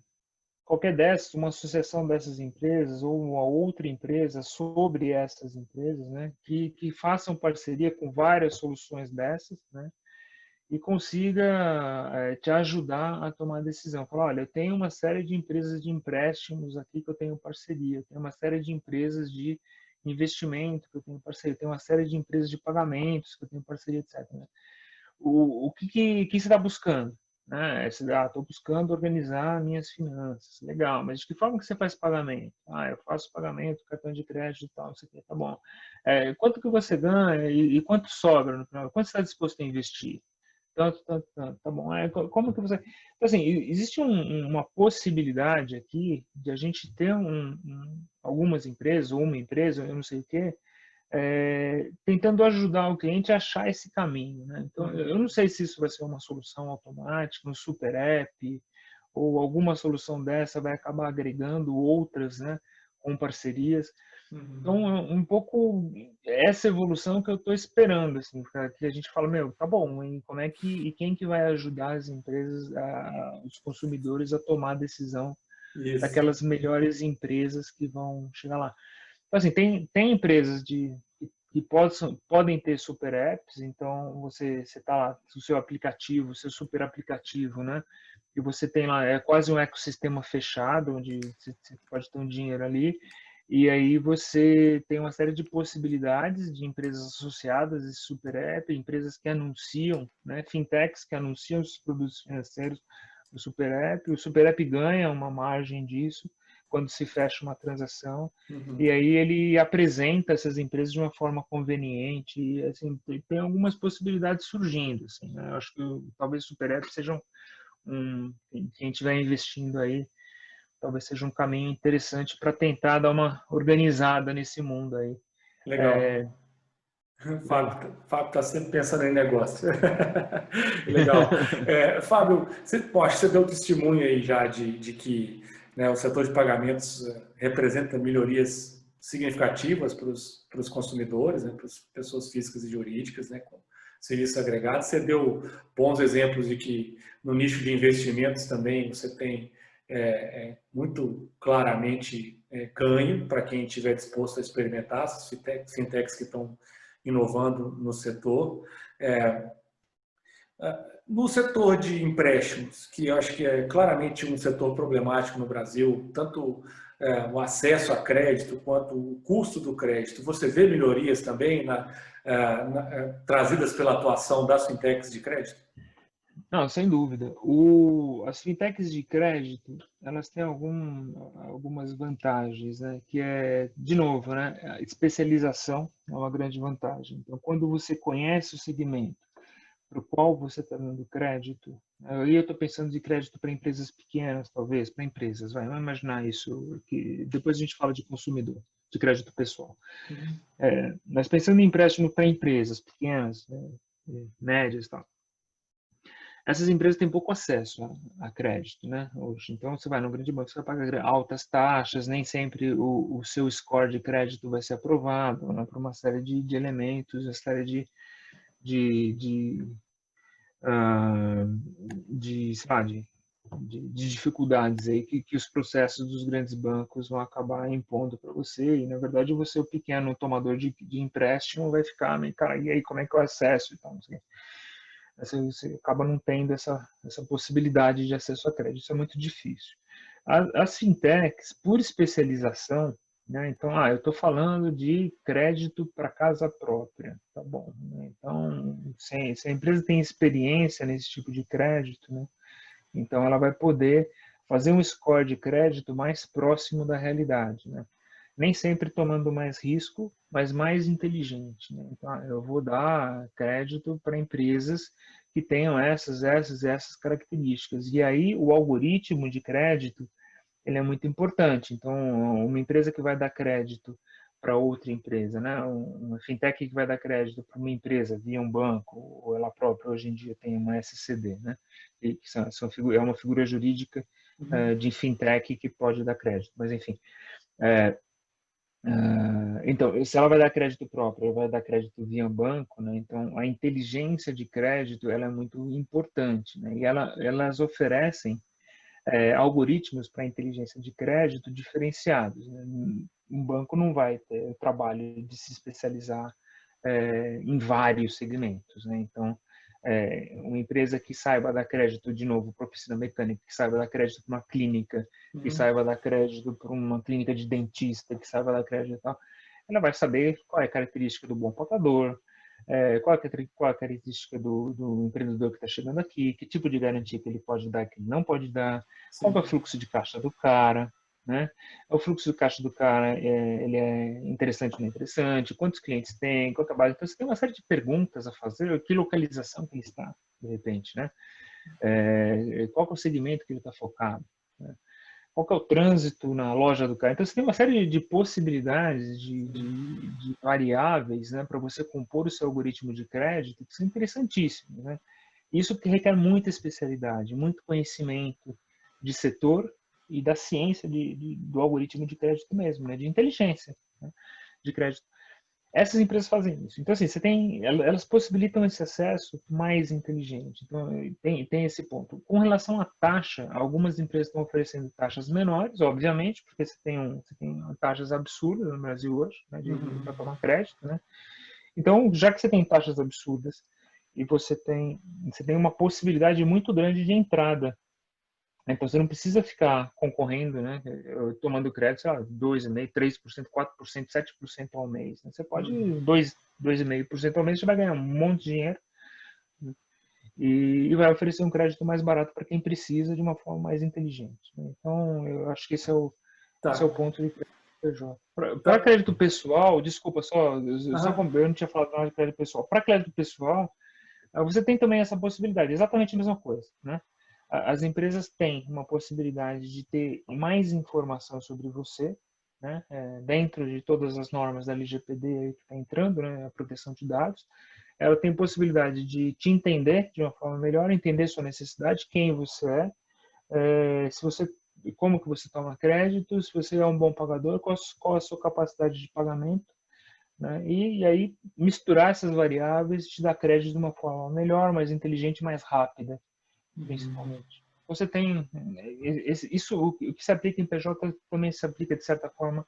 qualquer dessas, uma associação dessas empresas ou uma outra empresa sobre essas empresas, né, que façam parceria com várias soluções dessas, né, e consiga te ajudar a tomar a decisão. Falar, olha, eu tenho uma série de empresas de empréstimos aqui que eu tenho parceria, eu tenho uma série de empresas de investimento que eu tenho parceria, eu tenho uma série de empresas de pagamentos que eu tenho parceria, etc. Né? O que você está buscando? Né? Estou buscando organizar minhas finanças. Legal, mas de que forma que você faz pagamento? Eu faço pagamento, cartão de crédito e tal, não sei o que, tá bom. Quanto que você ganha e quanto sobra no final? Quanto você está disposto a investir? Tanto, tanto, tanto, tá bom. Como que você... Então, assim, existe uma possibilidade aqui de a gente ter algumas empresas, ou uma empresa, eu não sei o quê, tentando ajudar o cliente a achar esse caminho, né? Então, eu Uhum, não sei se isso vai ser uma solução automática, um super app, ou alguma solução dessa vai acabar agregando outras, né, com parcerias. Então, uhum. um pouco essa evolução que eu estou esperando, assim, que a gente fala, meu, tá bom, e quem que vai ajudar as empresas, os consumidores a tomar a decisão Isso. daquelas melhores empresas que vão chegar lá. Então, assim, tem empresas que podem ter super apps, então você está lá, o seu aplicativo, o seu super aplicativo, né? E você tem lá, é quase um ecossistema fechado, onde você pode ter um dinheiro ali, e aí você tem uma série de possibilidades de empresas associadas a esse super app, empresas que anunciam, né? Fintechs que anunciam os produtos financeiros do super app, o super app ganha uma margem disso quando se fecha uma transação, Uhum. e aí ele apresenta essas empresas de uma forma conveniente, e assim, tem algumas possibilidades surgindo, assim, né? Eu acho que talvez o Super App seja quem estiver investindo aí, talvez seja um caminho interessante para tentar dar uma organizada nesse mundo aí. Legal. Por aí. Fábio está sempre pensando em negócio. Legal. Fábio, você deu testemunho aí já de que, né, o setor de pagamentos representa melhorias significativas para os consumidores, né, para as pessoas físicas e jurídicas, né, com serviços agregados. Você deu bons exemplos de que no nicho de investimentos também você tem muito claramente ganho para quem estiver disposto a experimentar, essas fintechs que estão inovando no setor. No setor de empréstimos, que eu acho que é claramente um setor problemático no Brasil, tanto o acesso a crédito quanto o custo do crédito, você vê melhorias também trazidas pela atuação das fintechs de crédito? Não, sem dúvida. As fintechs de crédito, elas têm algumas vantagens, né? Que é, de novo, né? A especialização é uma grande vantagem. Então, quando você conhece o segmento para o qual você está dando crédito, aí eu estou pensando de crédito para empresas pequenas, talvez, para empresas, vamos imaginar isso, que depois a gente fala de consumidor, de crédito pessoal. Mas pensando em empréstimo para empresas pequenas, né? Médias e tal, essas empresas têm pouco acesso a crédito, né? Hoje. Então, você vai no grande banco, você vai pagar altas taxas, nem sempre o seu score de crédito vai ser aprovado, né? Por uma série de elementos, uma série sei lá, de dificuldades aí que os processos dos grandes bancos vão acabar impondo para você. E, na verdade, você, o pequeno tomador de empréstimo, vai ficar meio, cara, e aí, como é que eu acesso? Então, assim, você acaba não tendo essa possibilidade de acesso a crédito, isso é muito difícil. As fintechs, por especialização, né? Então, eu estou falando de crédito para casa própria, tá bom, né? Então, se a empresa tem experiência nesse tipo de crédito, né? Então ela vai poder fazer um score de crédito mais próximo da realidade, né? Nem sempre tomando mais risco, mas mais inteligente, né? Então, eu vou dar crédito para empresas que tenham essas características. E aí o algoritmo de crédito, ele é muito importante. Então, uma empresa que vai dar crédito para outra empresa, né? Uma fintech que vai dar crédito para uma empresa via um banco, ou ela própria hoje em dia tem uma SCD, né? E que é uma figura jurídica de fintech que pode dar crédito. Mas, enfim, então, se ela vai dar crédito próprio, ela vai dar crédito via banco, né? Então, a inteligência de crédito, ela é muito importante, né? E elas oferecem algoritmos para inteligência de crédito diferenciados, né? Um banco não vai ter o trabalho de se especializar em vários segmentos, né? Então, uma empresa que saiba dar crédito, de novo, para oficina mecânica, que saiba dar crédito para uma clínica, que saiba dar crédito para uma clínica de dentista, que saiba dar crédito e tal, ela vai saber qual é a característica do bom pagador, qual é a característica do empreendedor que está chegando aqui, que tipo de garantia que ele pode dar, que ele não pode dar, qual é o fluxo de caixa do cara, né? O fluxo de caixa do cara, ele é interessante ou não interessante, quantos clientes tem, qual é a base. Então, você tem uma série de perguntas a fazer, que localização que ele está, de repente, né? Qual é o segmento que ele está focado, né? Qual que é o trânsito na loja do cara. Então, você tem uma série de possibilidades, de variáveis, né, para você compor o seu algoritmo de crédito, que são interessantíssimos, né? Isso que requer muita especialidade, muito conhecimento de setor e da ciência do algoritmo de crédito mesmo, né, de inteligência, né, de crédito. Essas empresas fazem isso. Então, assim, elas possibilitam esse acesso mais inteligente. Então, tem esse ponto. Com relação à taxa, algumas empresas estão oferecendo taxas menores, obviamente, porque você tem taxas absurdas no Brasil hoje, né, para tomar crédito, né? Então, já que você tem taxas absurdas e você tem uma possibilidade muito grande de entrada. Então, você não precisa ficar concorrendo, né, tomando crédito, sei lá, 2,5%, 3%, 4%, 7% ao mês. Né? Você pode 2,5% ao mês, você vai ganhar um monte de dinheiro, né? E vai oferecer um crédito mais barato para quem precisa de uma forma mais inteligente. Né? Então, eu acho que esse é o ponto de crédito PJ. Para crédito pessoal, desculpa, eu não tinha falado nada de crédito pessoal. Para crédito pessoal, você tem também essa possibilidade, exatamente a mesma coisa, né? As empresas têm uma possibilidade de ter mais informação sobre você, né? Dentro de todas as normas da LGPD que está entrando, né? A proteção de dados. Ela tem possibilidade de te entender de uma forma melhor, entender sua necessidade, quem você como que você toma crédito, se você é um bom pagador, qual a sua capacidade de pagamento, né? E aí misturar essas variáveis te dá crédito de uma forma melhor, mais inteligente, mais rápida, principalmente. Você tem isso, o que se aplica em PJ também se aplica de certa forma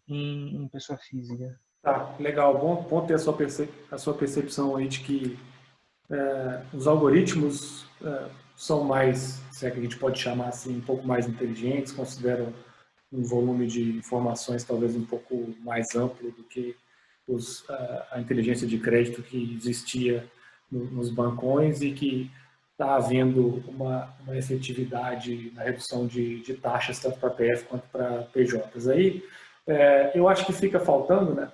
em pessoa física. Tá, legal. Bom ter a sua percepção aí de que os algoritmos são mais, se é que a gente pode chamar assim, um pouco mais inteligentes, consideram um volume de informações talvez um pouco mais amplo do que a inteligência de crédito que existia nos bancões e que está havendo uma efetividade na redução de taxas tanto para PF quanto para PJs. Aí, eu acho que fica faltando, né,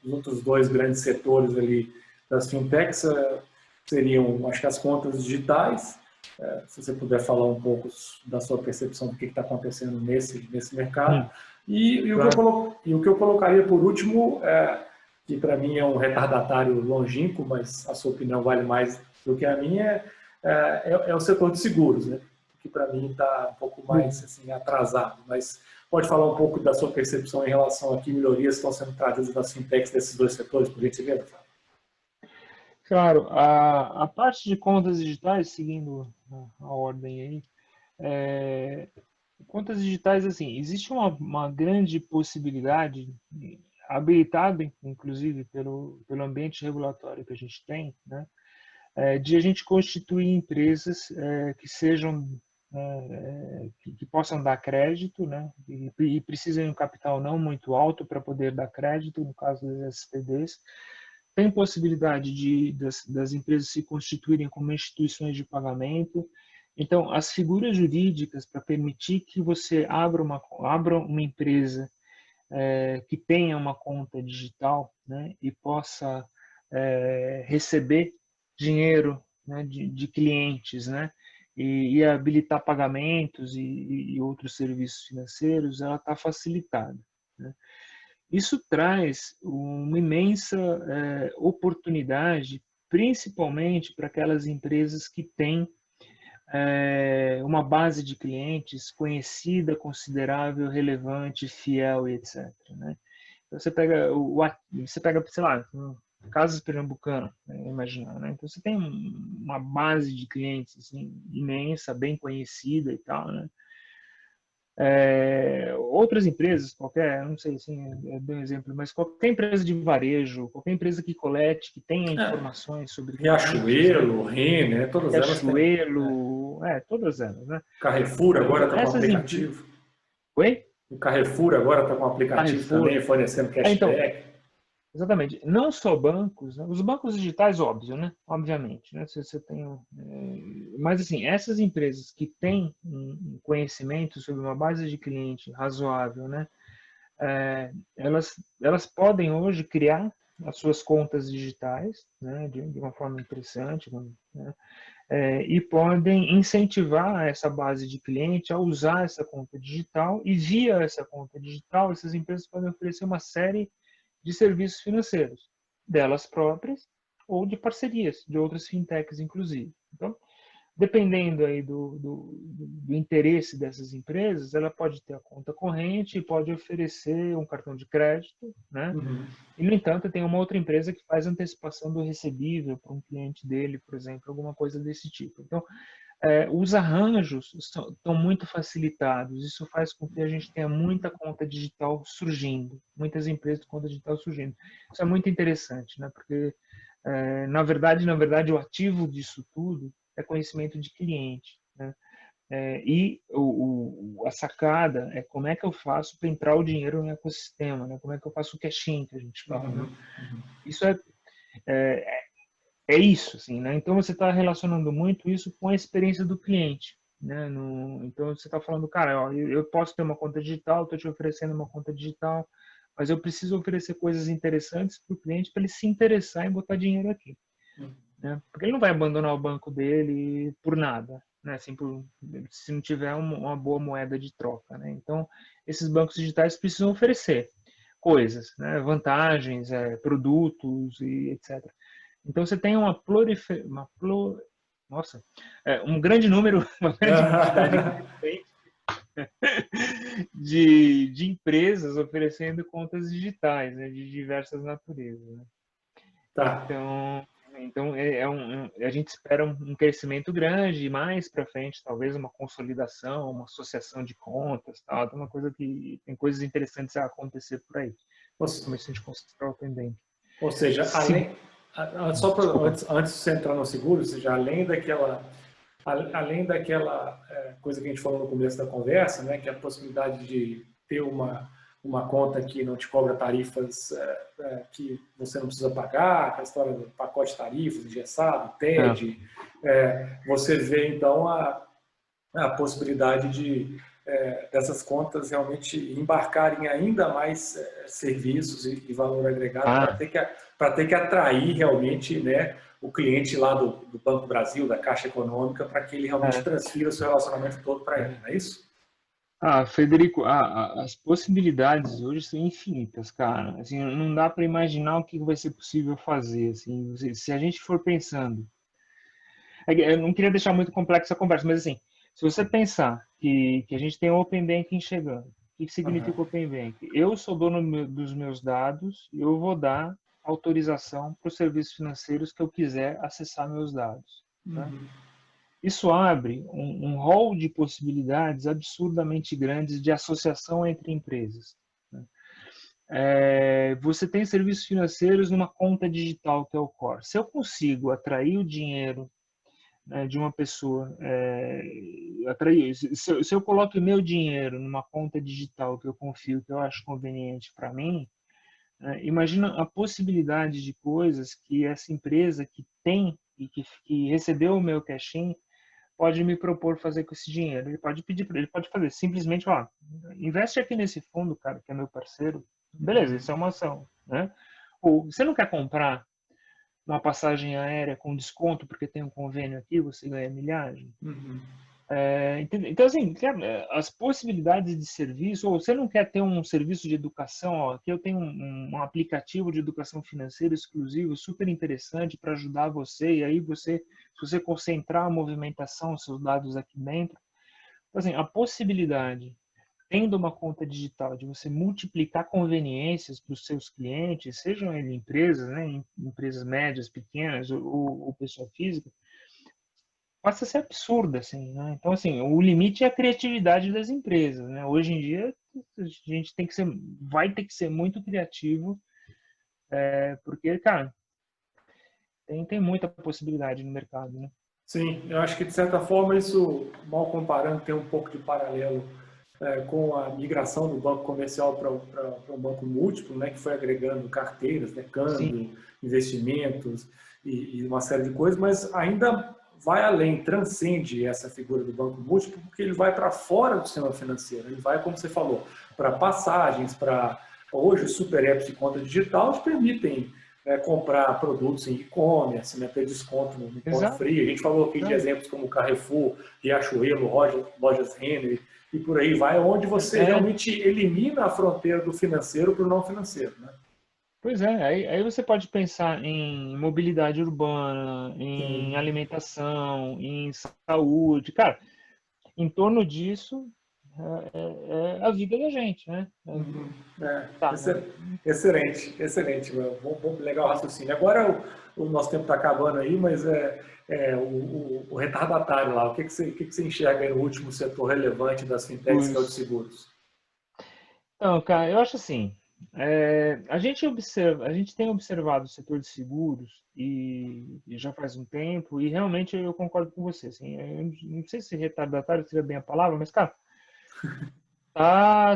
os outros dois grandes setores ali das fintechs seriam, acho que as contas digitais. Se você puder falar um pouco da sua percepção do que está acontecendo nesse mercado. E o que eu colocaria por último, que para mim é um retardatário longínquo, mas a sua opinião vale mais do que a minha, é o setor de seguros, né? Que para mim está um pouco mais assim, atrasado. Mas pode falar um pouco da sua percepção em relação a que melhorias estão sendo trazidas nas fintechs desses dois setores, por gentileza? Claro, a parte de contas digitais, seguindo a ordem aí, contas digitais, assim, existe uma grande possibilidade, habilitada, inclusive, pelo ambiente regulatório que a gente tem, né, de a gente constituir empresas que sejam, que possam dar crédito, né, e precisam de um capital não muito alto para poder dar crédito, no caso das SPDs. Tem possibilidade das empresas se constituírem como instituições de pagamento. Então, as figuras jurídicas para permitir que você abra uma empresa que tenha uma conta digital, né, e possa receber dinheiro, né, de clientes, né, e habilitar pagamentos e outros serviços financeiros, ela está facilitada, né. Isso traz uma imensa oportunidade, principalmente para aquelas empresas que têm uma base de clientes conhecida, considerável, relevante, fiel e etc. Né? Então, você pega, sei lá, Casas Pernambucano, né, imaginar, né? Então você tem uma base de clientes assim, imensa, bem conhecida e tal, né? Outras empresas, não sei assim, é bem um exemplo, mas qualquer empresa de varejo, qualquer empresa que colete, que tenha informações sobre clientes, né? Riachuelo, Renner, todas elas têm. Riachuelo, todas elas, né? Carrefour agora Então, está com essas empresas... aplicativo. Oi? O Carrefour agora está com aplicativo Carrefour. também, fornecendo Então, cashback. exatamente. Não só bancos, né? Os bancos digitais, óbvio, né? Obviamente, né? Você tem, mas assim, essas empresas que têm um conhecimento sobre uma base de cliente razoável, né? Elas podem hoje criar as suas contas digitais, né? De uma forma interessante, né? E podem incentivar essa base de cliente a usar essa conta digital e via essa conta digital essas empresas podem oferecer uma série de serviços financeiros, delas próprias ou de parcerias, de outras fintechs, inclusive. Então, dependendo aí do interesse dessas empresas, ela pode ter a conta corrente e pode oferecer um cartão de crédito, né? E, no entanto, tem uma outra empresa que faz antecipação do recebível para um cliente dele, por exemplo, alguma coisa desse tipo. Então, os arranjos estão muito facilitados. Isso faz com que a gente tenha muita conta digital surgindo, muitas empresas de conta digital surgindo. Isso é muito interessante, né? Porque, na verdade, o ativo disso tudo é conhecimento de cliente, né? E a sacada é como é que eu faço para entrar o dinheiro no ecossistema, né? Como é que eu faço o cash-in, que a gente fala, né? Isso é isso, assim, né? Então você está relacionando muito isso com a experiência do cliente, né? Então você está falando, cara, ó, eu posso ter uma conta digital, estou te oferecendo uma conta digital, mas eu preciso oferecer coisas interessantes para o cliente para ele se interessar em botar dinheiro aqui, né? Porque ele não vai abandonar o banco dele por nada, né? Assim, se não tiver uma boa moeda de troca, né? Então esses bancos digitais precisam oferecer coisas, né? Vantagens, produtos e etc. Então você tem um grande número, uma grande quantidade de empresas oferecendo contas digitais, né, de diversas naturezas, né? Tá. Então a gente espera um crescimento grande e mais para frente talvez uma consolidação, uma associação de contas, tal, uma coisa que tem coisas interessantes a acontecer por aí. Como a gente considera o pendente. Ou seja, só antes de você entrar no seguro, ou seja, além além daquela coisa que a gente falou no começo da conversa, né, que é a possibilidade de ter uma conta que não te cobra tarifas que você não precisa pagar, a história do pacote de tarifas, engessado, TED, você vê então a possibilidade dessas contas realmente embarcarem ainda mais serviços e valor agregado para ter que atrair realmente, né, o cliente lá do Banco do Brasil, da Caixa Econômica, para que ele realmente transfira o seu relacionamento todo para ele, não é isso? Frederico, as possibilidades hoje são infinitas, cara. Assim, não dá para imaginar o que vai ser possível fazer. Assim, se a gente for pensando, eu não queria deixar muito complexa a conversa, mas assim, se você pensar que a gente tem o Open Banking chegando, o que significa Uhum. Open Banking? Eu sou dono dos meus dados e eu vou dar autorização para os serviços financeiros que eu quiser acessar meus dados, né? Uhum. Isso abre um rol de possibilidades absurdamente grandes de associação entre empresas, né? Você tem serviços financeiros numa conta digital que é o Core. Se eu consigo atrair o dinheiro, né, de uma pessoa, atrair, se eu coloco meu dinheiro numa conta digital que eu confio, que eu acho conveniente para mim, imagina a possibilidade de coisas que essa empresa que tem e que recebeu o meu cash-in pode me propor fazer com esse dinheiro. Ele pode pedir para ele, pode fazer simplesmente, ó, investe aqui nesse fundo, cara, que é meu parceiro. Beleza, isso é uma ação, né? Ou você não quer comprar uma passagem aérea com desconto porque tem um convênio aqui, você ganha milhagem. Uhum. Então, assim, as possibilidades de serviço, ou você não quer ter um serviço de educação, ó, aqui eu tenho um aplicativo de educação financeira exclusivo, super interessante para ajudar você, e aí se você concentrar a movimentação, os seus dados aqui dentro. Então, assim, a possibilidade, tendo uma conta digital, de você multiplicar conveniências para os seus clientes, sejam eles empresas, né, empresas médias, pequenas, ou pessoa física, passa a ser absurda, assim, né? Então, assim, o limite é a criatividade das empresas, né? Hoje em dia, a gente vai ter que ser muito criativo, porque, cara, tem muita possibilidade no mercado, né? Sim, eu acho que de certa forma isso, mal comparando, tem um pouco de paralelo com a migração do banco comercial para um banco múltiplo, né, que foi agregando carteiras, né, Sim, câmbio, investimentos e uma série de coisas, mas ainda vai além, transcende essa figura do banco múltiplo, porque ele vai para fora do sistema financeiro, ele vai, como você falou, para passagens, para hoje os super apps de conta digital te permitem comprar produtos em e-commerce, né, ter desconto no ponto exato. frio. A gente falou aqui de Não, exemplos como Carrefour, Riachuelo, Lojas Renner e por aí vai, onde você é, realmente elimina a fronteira do financeiro para o não financeiro, né? pois é, aí você pode pensar em mobilidade urbana, Sim. em alimentação, em saúde, cara, em torno disso é a vida da gente, né? Uhum. Tá, né? Excelente, excelente. Legal o raciocínio. Agora o nosso tempo está acabando aí, mas o retardatário lá, o que você enxerga aí no último setor relevante das fintechs, que é o de Os, seguros? Então, cara, eu acho assim, a gente tem observado o setor de seguros e já faz um tempo, e realmente eu concordo com você, assim, eu não sei se retardatário seria bem a palavra, mas, cara,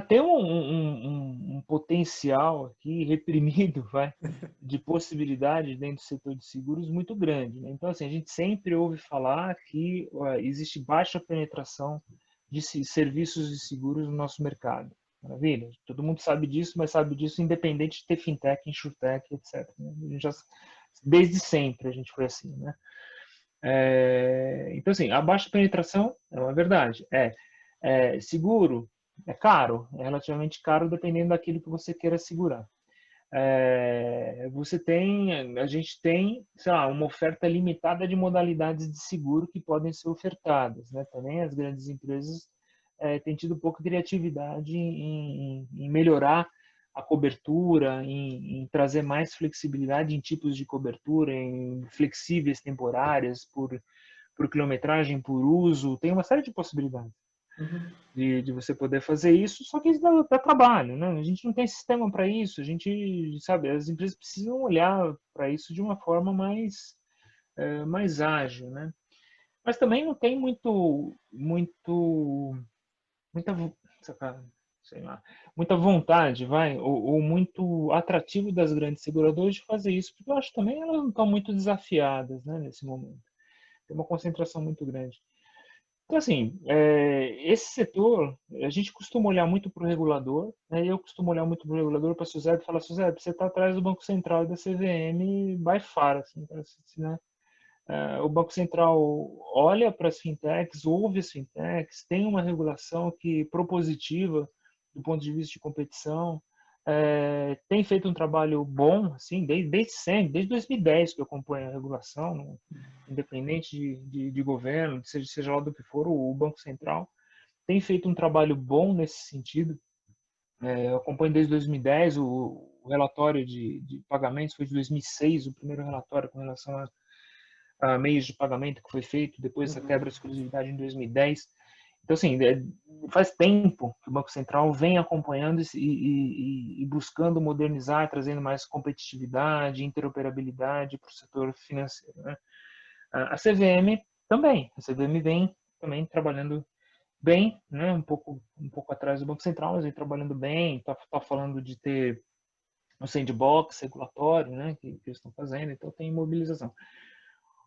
tem um potencial aqui reprimido, vai, de possibilidade dentro do setor de seguros muito grande, né? Então, assim, a gente sempre ouve falar que existe baixa penetração de serviços de seguros no nosso mercado. Maravilha? Todo mundo sabe disso, mas sabe disso independente de ter fintech, insurtech, etc, né? A gente desde sempre a gente foi assim, né? Então, assim, a baixa penetração é uma verdade. Seguro é caro, é relativamente caro dependendo daquilo que você queira segurar. A gente tem, sei lá, uma oferta limitada de modalidades de seguro que podem ser ofertadas, né? Também as grandes empresas têm tido pouca criatividade em melhorar a cobertura, em trazer mais flexibilidade em tipos de cobertura, em flexíveis temporárias, por quilometragem, por uso, tem uma série de possibilidades Uhum. de você poder fazer isso, só que isso dá trabalho, né? A gente não tem sistema para isso, a gente, sabe, as empresas precisam olhar para isso de uma forma mais ágil, né? mas também não tem muita, sei lá, muita vontade, ou muito atrativo das grandes seguradoras de fazer isso, porque eu acho também elas não estão muito desafiadas, né, nesse momento. Tem uma concentração muito grande. Então, assim, esse setor, a gente costuma olhar muito para o regulador, né? Eu costumo olhar muito para o regulador, para a Suzep, e falar, Suzep, você está atrás do Banco Central e da CVM by far, assim, né? O Banco Central olha para as fintechs, ouve as fintechs, tem uma regulação que propositiva do ponto de vista de competição, tem feito um trabalho bom, assim, desde sempre, desde 2010 que eu acompanho a regulação, independente de governo, seja lá do que for, o Banco Central tem feito um trabalho bom nesse sentido. Eu acompanho desde 2010, o relatório de pagamentos foi de 2006, o primeiro relatório com relação a meios de pagamento que foi feito depois da quebra de exclusividade em 2010. Então, assim, faz tempo que o Banco Central vem acompanhando e buscando modernizar, trazendo mais competitividade, interoperabilidade para o setor financeiro, né? A CVM também. A CVM vem também trabalhando bem, né? Um pouco atrás do Banco Central, mas vem trabalhando bem. Está falando de ter um sandbox regulatório, né? Que eles estão fazendo. Então, tem mobilização.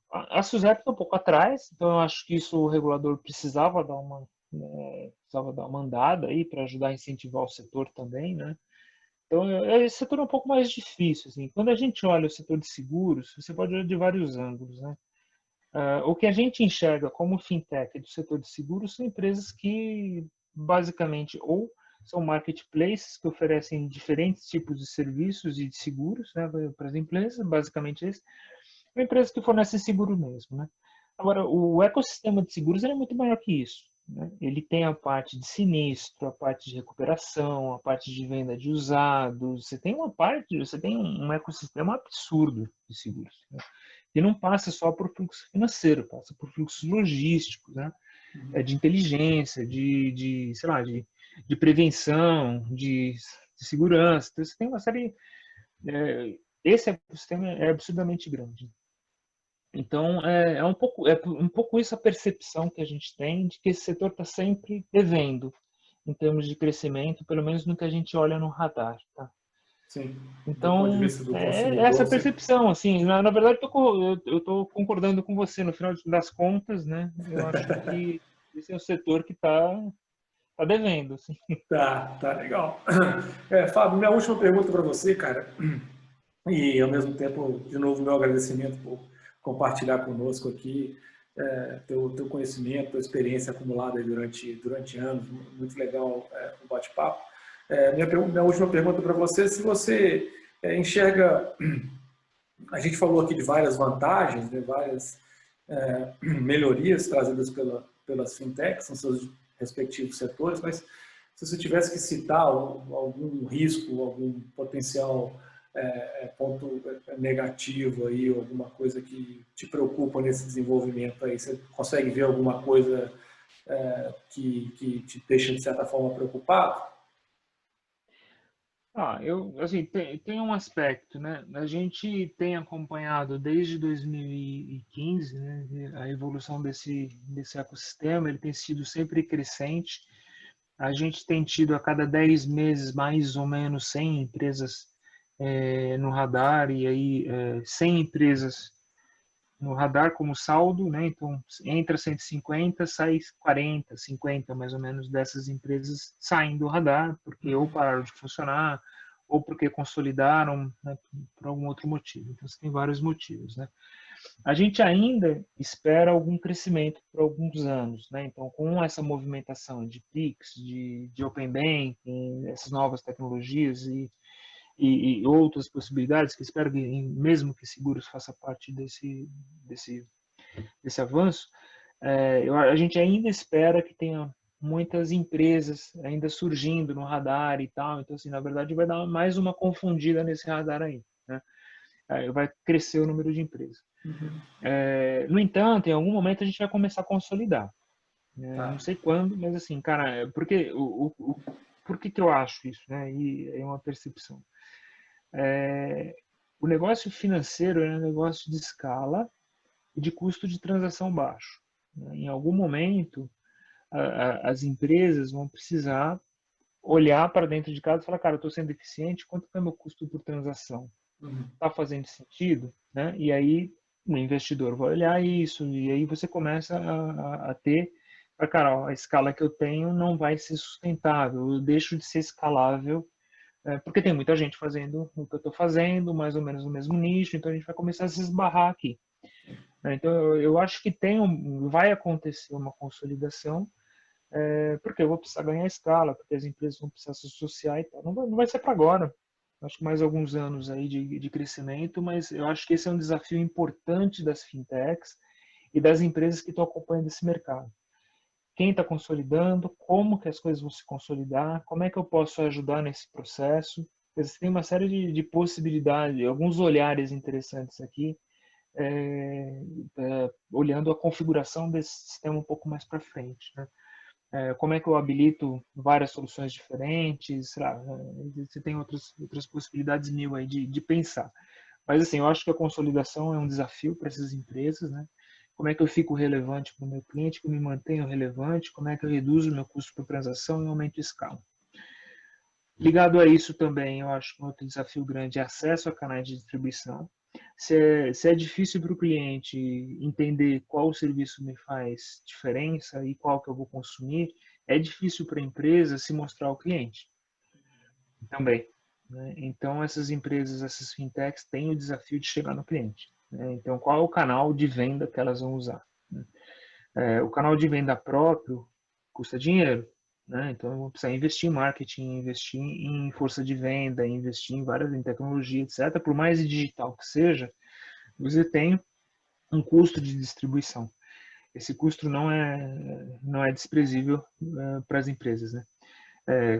A SUSEP está um pouco atrás, então eu acho que isso o regulador precisava dar uma andada aí para ajudar a incentivar o setor também, né? Então, esse setor é um pouco mais difícil, assim. Quando a gente olha o setor de seguros, você pode olhar de vários ângulos, né? O que a gente enxerga como fintech do setor de seguros são empresas que, basicamente, ou são marketplaces que oferecem diferentes tipos de serviços e de seguros, né, para as empresas, basicamente esse, ou empresas que fornecem seguro mesmo, né? Agora, o ecossistema de seguros é muito maior que isso, né? Ele tem a parte de sinistro, a parte de recuperação, a parte de venda de usados. Você tem um ecossistema absurdo de seguros, né? E não passa só por fluxo financeiro, passa por fluxos logísticos, né? De inteligência, sei lá, de prevenção, de segurança. Então, você tem uma série. Esse ecossistema é absurdamente grande. Então, é um pouco isso a percepção que a gente tem de que esse setor está sempre devendo em termos de crescimento, pelo menos no que a gente olha no radar, tá? Sim, do ponto de Então, vista do é essa consumidor, você... percepção, assim, na verdade eu tô concordando com você, no final das contas, né, eu acho que esse é o setor que tá devendo, assim. Tá legal. Fábio, minha última pergunta para você, cara, e ao mesmo tempo, de novo, meu agradecimento por compartilhar conosco aqui teu conhecimento, tua experiência acumulada aí durante anos, muito legal o bate-papo. Minha última pergunta para você, se você enxerga, a gente falou aqui de várias vantagens, né, várias melhorias trazidas pelas fintechs, nos seus respectivos setores, mas se você tivesse que citar algum risco, algum potencial ponto negativo aí, alguma coisa que te preocupa nesse desenvolvimento aí, você consegue ver alguma coisa que te deixa de certa forma preocupado? Assim, tem um aspecto, né? A gente tem acompanhado desde 2015, né, a evolução desse ecossistema, ele tem sido sempre crescente. A gente tem tido a cada 10 meses mais ou menos 100 empresas no radar, e aí 100 empresas no radar como saldo, né? Então entra 150, sai 40, 50 mais ou menos dessas empresas saem do radar, porque ou pararam de funcionar, ou porque consolidaram, né, por algum outro motivo. Então você tem vários motivos, né? A gente ainda espera algum crescimento por alguns anos, né? Então, com essa movimentação de Pix, de Open Banking, essas novas tecnologias e outras possibilidades, que espero que, mesmo que seguros faça parte desse avanço, a gente ainda espera que tenha muitas empresas ainda surgindo no radar e tal. Então, assim, na verdade, vai dar mais uma confundida nesse radar aí, né? Vai crescer o número de empresas. No entanto, em algum momento a gente vai começar a consolidar. Não Tá. sei quando, mas assim, cara, porque por que eu acho isso, né? E é uma percepção. O negócio financeiro é um negócio de escala e de custo de transação baixo. Né? Em algum momento, as empresas vão precisar olhar para dentro de casa e falar, cara, eu estou sendo eficiente, quanto é o meu custo por transação? Está fazendo sentido? Né? E aí o investidor vai olhar isso, e aí você começa a ter, cara, ó, a escala que eu tenho não vai ser sustentável, eu deixo de ser escalável, porque tem muita gente fazendo o que eu estou fazendo, mais ou menos no mesmo nicho, então a gente vai começar a se esbarrar aqui. Então eu acho que vai acontecer uma consolidação, porque eu vou precisar ganhar escala, porque as empresas vão precisar se associar e tal. Não vai ser para agora. Acho que mais alguns anos aí de crescimento, mas eu acho que esse é um desafio importante das fintechs e das empresas que estão acompanhando esse mercado. Quem está consolidando, como que as coisas vão se consolidar, como é que eu posso ajudar nesse processo. Tem uma série de possibilidades, alguns olhares interessantes aqui, olhando a configuração desse sistema um pouco mais para frente, né? Como é que eu habilito várias soluções diferentes, sei lá, você tem outras possibilidades mil aí de pensar. Mas assim, eu acho que a consolidação é um desafio para essas empresas, né? Como é que eu fico relevante para o meu cliente, que eu me mantenho relevante, como é que eu reduzo o meu custo por transação e aumento a escala. Ligado a isso também, eu acho que um outro desafio grande é acesso a canais de distribuição. Se é difícil para o cliente entender qual serviço me faz diferença e qual que eu vou consumir, é difícil para a empresa se mostrar ao cliente também. Né? Então, essas empresas, essas fintechs, têm o desafio de chegar no cliente. Né? Então, qual é o canal de venda que elas vão usar? Né? O canal de venda próprio custa dinheiro. Né? Então, eu vou precisar investir em marketing, investir em força de venda, investir em tecnologia, etc. Por mais digital que seja, você tem um custo de distribuição. Esse custo não é desprezível para as empresas, né?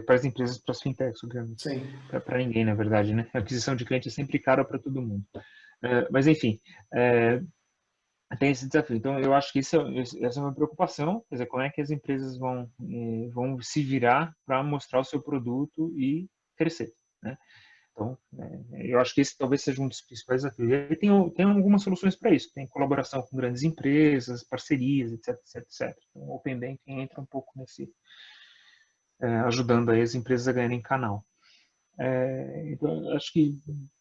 Para as empresas, para as fintechs, obviamente. Sim. Para ninguém, na verdade, né? A aquisição de cliente é sempre cara para todo mundo. Mas, enfim, tem esse desafio. Então, eu acho que essa é uma preocupação, quer dizer, como é que as empresas vão se virar para mostrar o seu produto e crescer, né? Então, eu acho que esse talvez seja um dos principais desafios. E aí tem algumas soluções para isso. Tem colaboração com grandes empresas, parcerias, etc, etc, etc. Então, o Open Banking entra um pouco nesse, ajudando aí as empresas a ganharem canal. Então, acho que,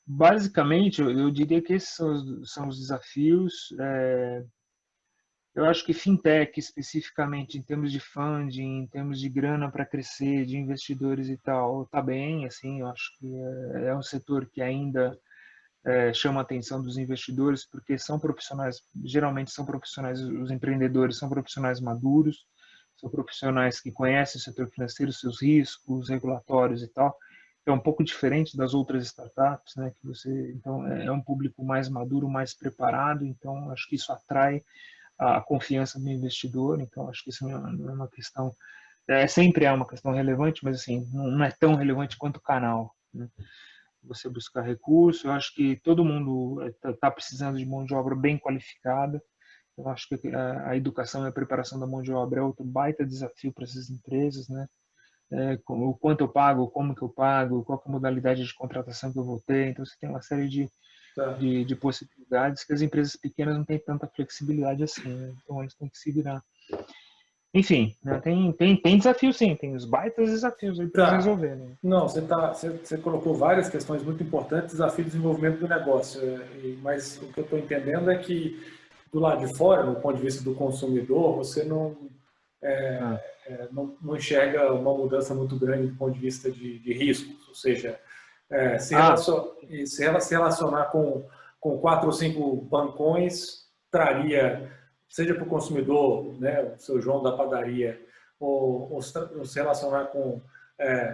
basicamente, eu diria que esses são os desafios. Eu acho que fintech, especificamente, em termos de funding, em termos de grana para crescer, de investidores e tal, está bem, assim, eu acho que é um setor que ainda chama a atenção dos investidores, porque são profissionais, geralmente são profissionais, os empreendedores são profissionais maduros, são profissionais que conhecem o setor financeiro, seus riscos, regulatórios e tal. É um pouco diferente das outras startups, né? Então, é um público mais maduro, mais preparado, então acho que isso atrai a confiança do investidor, então acho que isso não é uma questão, sempre é uma questão relevante, mas assim, não é tão relevante quanto o canal, né? Você buscar recurso, eu acho que todo mundo está precisando de mão de obra bem qualificada, eu acho que a educação e a preparação da mão de obra é outro baita desafio para essas empresas, né? O quanto eu pago, como que eu pago, qual que é a modalidade de contratação que eu vou ter, então você tem uma série de possibilidades que as empresas pequenas não têm tanta flexibilidade assim, né? Então eles têm que se virar. Enfim, né? Tem desafio sim, tem os baitas desafios aí para resolver. Né? Não, você colocou várias questões muito importantes, desafio de desenvolvimento do negócio, mas o que eu estou entendendo é que do lado de fora, do ponto de vista do consumidor, você não enxerga uma mudança muito grande do ponto de vista de riscos, ou seja, se relacionar com 4 ou 5 bancões traria, seja para o consumidor, né, o seu João da padaria, ou se relacionar com,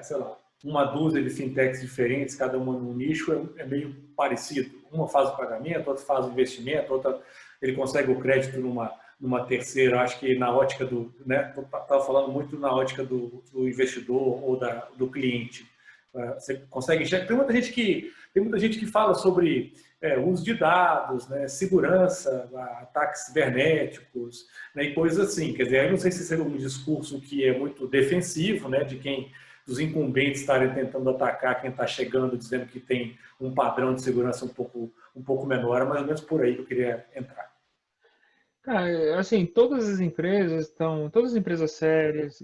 sei lá, uma dúzia de fintechs diferentes, cada uma num nicho, é meio parecido. Uma faz o pagamento, outra faz o investimento, outra ele consegue o crédito numa terceira. Acho que na ótica do, né, estava falando muito na ótica do investidor ou do cliente. Você consegue enxergar. Tem muita gente que fala sobre uso de dados, né, segurança, ataques cibernéticos, né, e coisas assim. Quer dizer, eu não sei se esse é um discurso que é muito defensivo, né, dos incumbentes estarem tentando atacar quem está chegando, dizendo que tem um padrão de segurança um pouco menor, é mais ou menos por aí que eu queria entrar. Cara, assim, todas as empresas sérias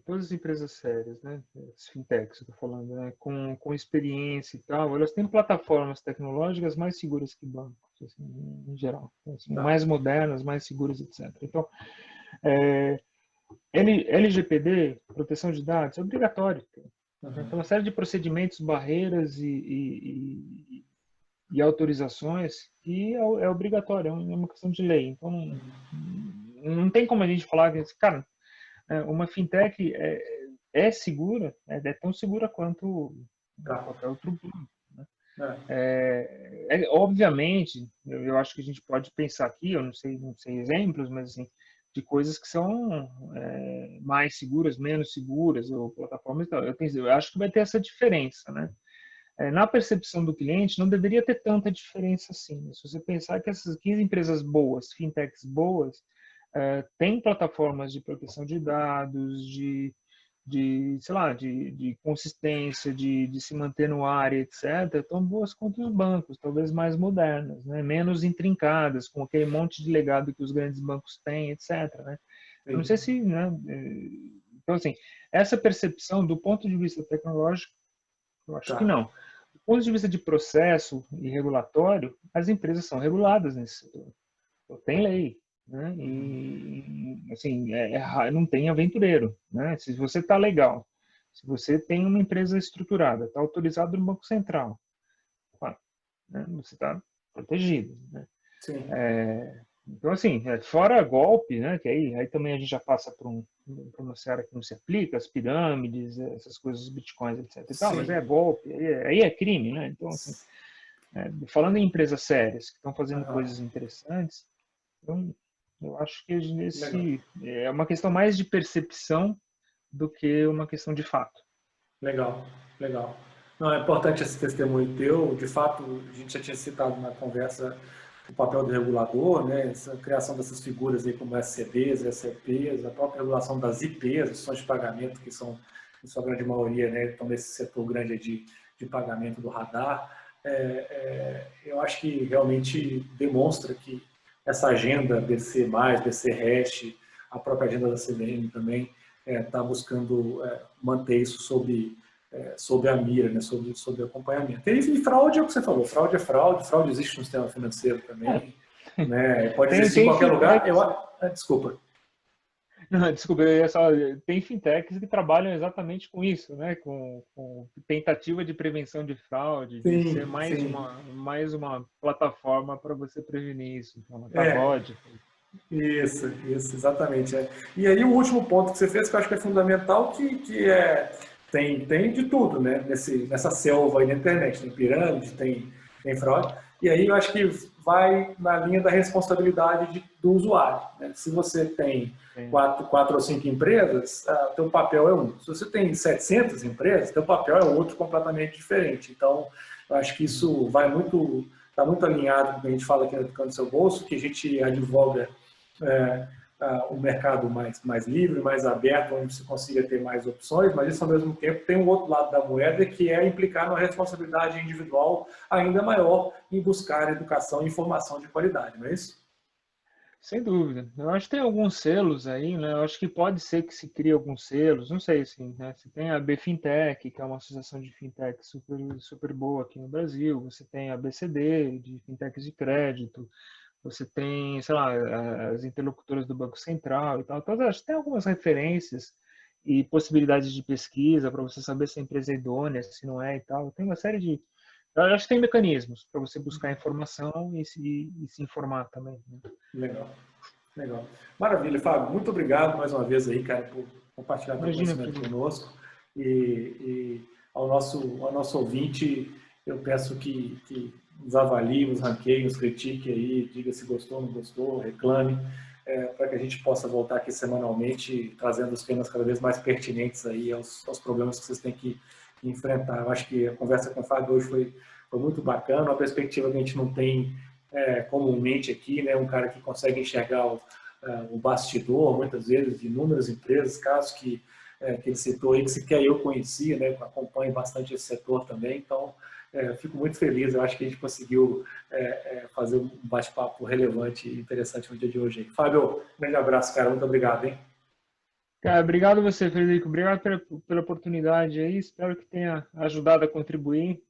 todas as empresas sérias, né, as fintechs, eu tô falando, né, com experiência e tal, elas têm plataformas tecnológicas mais seguras que bancos, assim, em geral, assim, Tá. mais modernas, mais seguras, etc. Então, é, LGPD, proteção de dados, é obrigatório ter, né? Uhum. Tem uma série de procedimentos, barreiras e autorizações que é obrigatório, é uma questão de lei. Então, não tem como a gente falar que, cara, uma fintech é segura, é tão segura quanto Tá. qualquer outro banco. É. Obviamente, eu acho que a gente pode pensar aqui, eu não sei exemplos, mas assim, de coisas que são mais seguras, menos seguras, ou plataformas e tal. Eu acho que vai ter essa diferença, né? Na percepção do cliente, não deveria ter tanta diferença assim. Se você pensar que essas 15 empresas boas, fintechs boas, têm plataformas de proteção de dados, sei lá, de consistência, de se manter no ar, etc., tão boas quanto os bancos, talvez mais modernas, né? Menos intrincadas, com aquele monte de legado que os grandes bancos têm, etc., né? Eu não sei Sim. se, né? Então, assim, essa percepção do ponto de vista tecnológico, eu acho que Tá. não. Do ponto de vista de processo e regulatório, as empresas são reguladas nesse setor. Então, tem lei, né? Uhum. E assim, não tem aventureiro, né? Se você está legal, se você tem uma empresa estruturada, está autorizado no Banco Central, opa, né? Você está protegido, né? Sim. Então, assim, fora golpe, né? Que aí também a gente já passa para uma seara que não se aplica, as pirâmides, essas coisas, os bitcoins, etc. E tal, mas é Sim. golpe, aí é crime, né? Então, assim, falando em empresas sérias que estão fazendo Aham. coisas interessantes, então, eu acho que Legal. esse é uma questão mais de percepção do que uma questão de fato. Legal, legal. Não, é importante esse testemunho teu. De fato, a gente já tinha citado na conversa o papel do regulador, né? Essa criação dessas figuras aí como SCDs, SCPs, a própria regulação das IPs, ações de pagamento, que são, em sua grande maioria, né, estão nesse setor grande de pagamento do radar. Eu acho que realmente demonstra que essa agenda BC+, BC Hash, a própria agenda da CVM também, está buscando manter isso sob a mira, né, sob acompanhamento. E fraude é o que você falou, fraude existe no sistema financeiro também, né, pode Tem, existir em tem qualquer lugar. fintechs, Desculpa. não, desculpa, tem fintechs que trabalham exatamente com isso, né? Com tentativa de prevenção de fraude, de ser Sim, sim. mais uma plataforma para você prevenir isso. Então, É, Tagode. isso, exatamente. E aí o último ponto que você fez, que eu acho que é fundamental, tem de tudo, né? Nessa selva aí na internet. Tem pirâmide, tem fraude. E aí eu acho que vai na linha da responsabilidade do usuário, né? Se você tem Tem, quatro ou cinco empresas, teu papel é um. Se você tem 700 empresas, teu papel é outro completamente diferente. Então, eu acho que uhum. isso está muito alinhado com o que a gente fala aqui no Educando Seu Bolso, que a gente advoga é, um mercado mais livre, mais aberto, onde você consiga ter mais opções, mas isso ao mesmo tempo tem um outro lado da moeda que é implicar numa responsabilidade individual ainda maior em buscar educação e informação de qualidade, não é isso? Sem dúvida. Eu acho que tem alguns selos aí, né? Eu acho que pode ser que se crie alguns selos, não sei assim, né? Você tem a BFintech, que é uma associação de fintech super, super boa aqui no Brasil. Você tem a BCD, de fintechs de crédito. Você tem, sei lá, as interlocutoras do Banco Central e tal. Então, acho que tem algumas referências e possibilidades de pesquisa para você saber se a empresa é idônea, se não é e tal. Tem uma série de. Eu acho que tem mecanismos para você buscar informação e se informar também, né? Legal, legal. Maravilha, Fábio. Muito obrigado mais uma vez aí, cara, por compartilhar teu Imagina, conhecimento Felipe. conosco. E ao nosso ouvinte, eu peço que nos avalie, nos ranqueie, nos critique aí, diga se gostou, não gostou, reclame, para que a gente possa voltar aqui semanalmente, trazendo os temas cada vez mais pertinentes aí aos problemas que vocês têm que enfrentar. Eu acho que a conversa com o Fábio hoje foi muito bacana, uma perspectiva que a gente não tem comumente aqui, né? Um cara que consegue enxergar o bastidor, muitas vezes, de inúmeras empresas, casos que ele citou aí, que sequer eu conhecia, né? Acompanho bastante esse setor também, então fico muito feliz, eu acho que a gente conseguiu fazer um bate-papo relevante e interessante no dia de hoje. Fábio, um grande abraço, cara. Muito obrigado, hein? Cara, obrigado você, Frederico. Obrigado pela oportunidade aí. Espero que tenha ajudado a contribuir.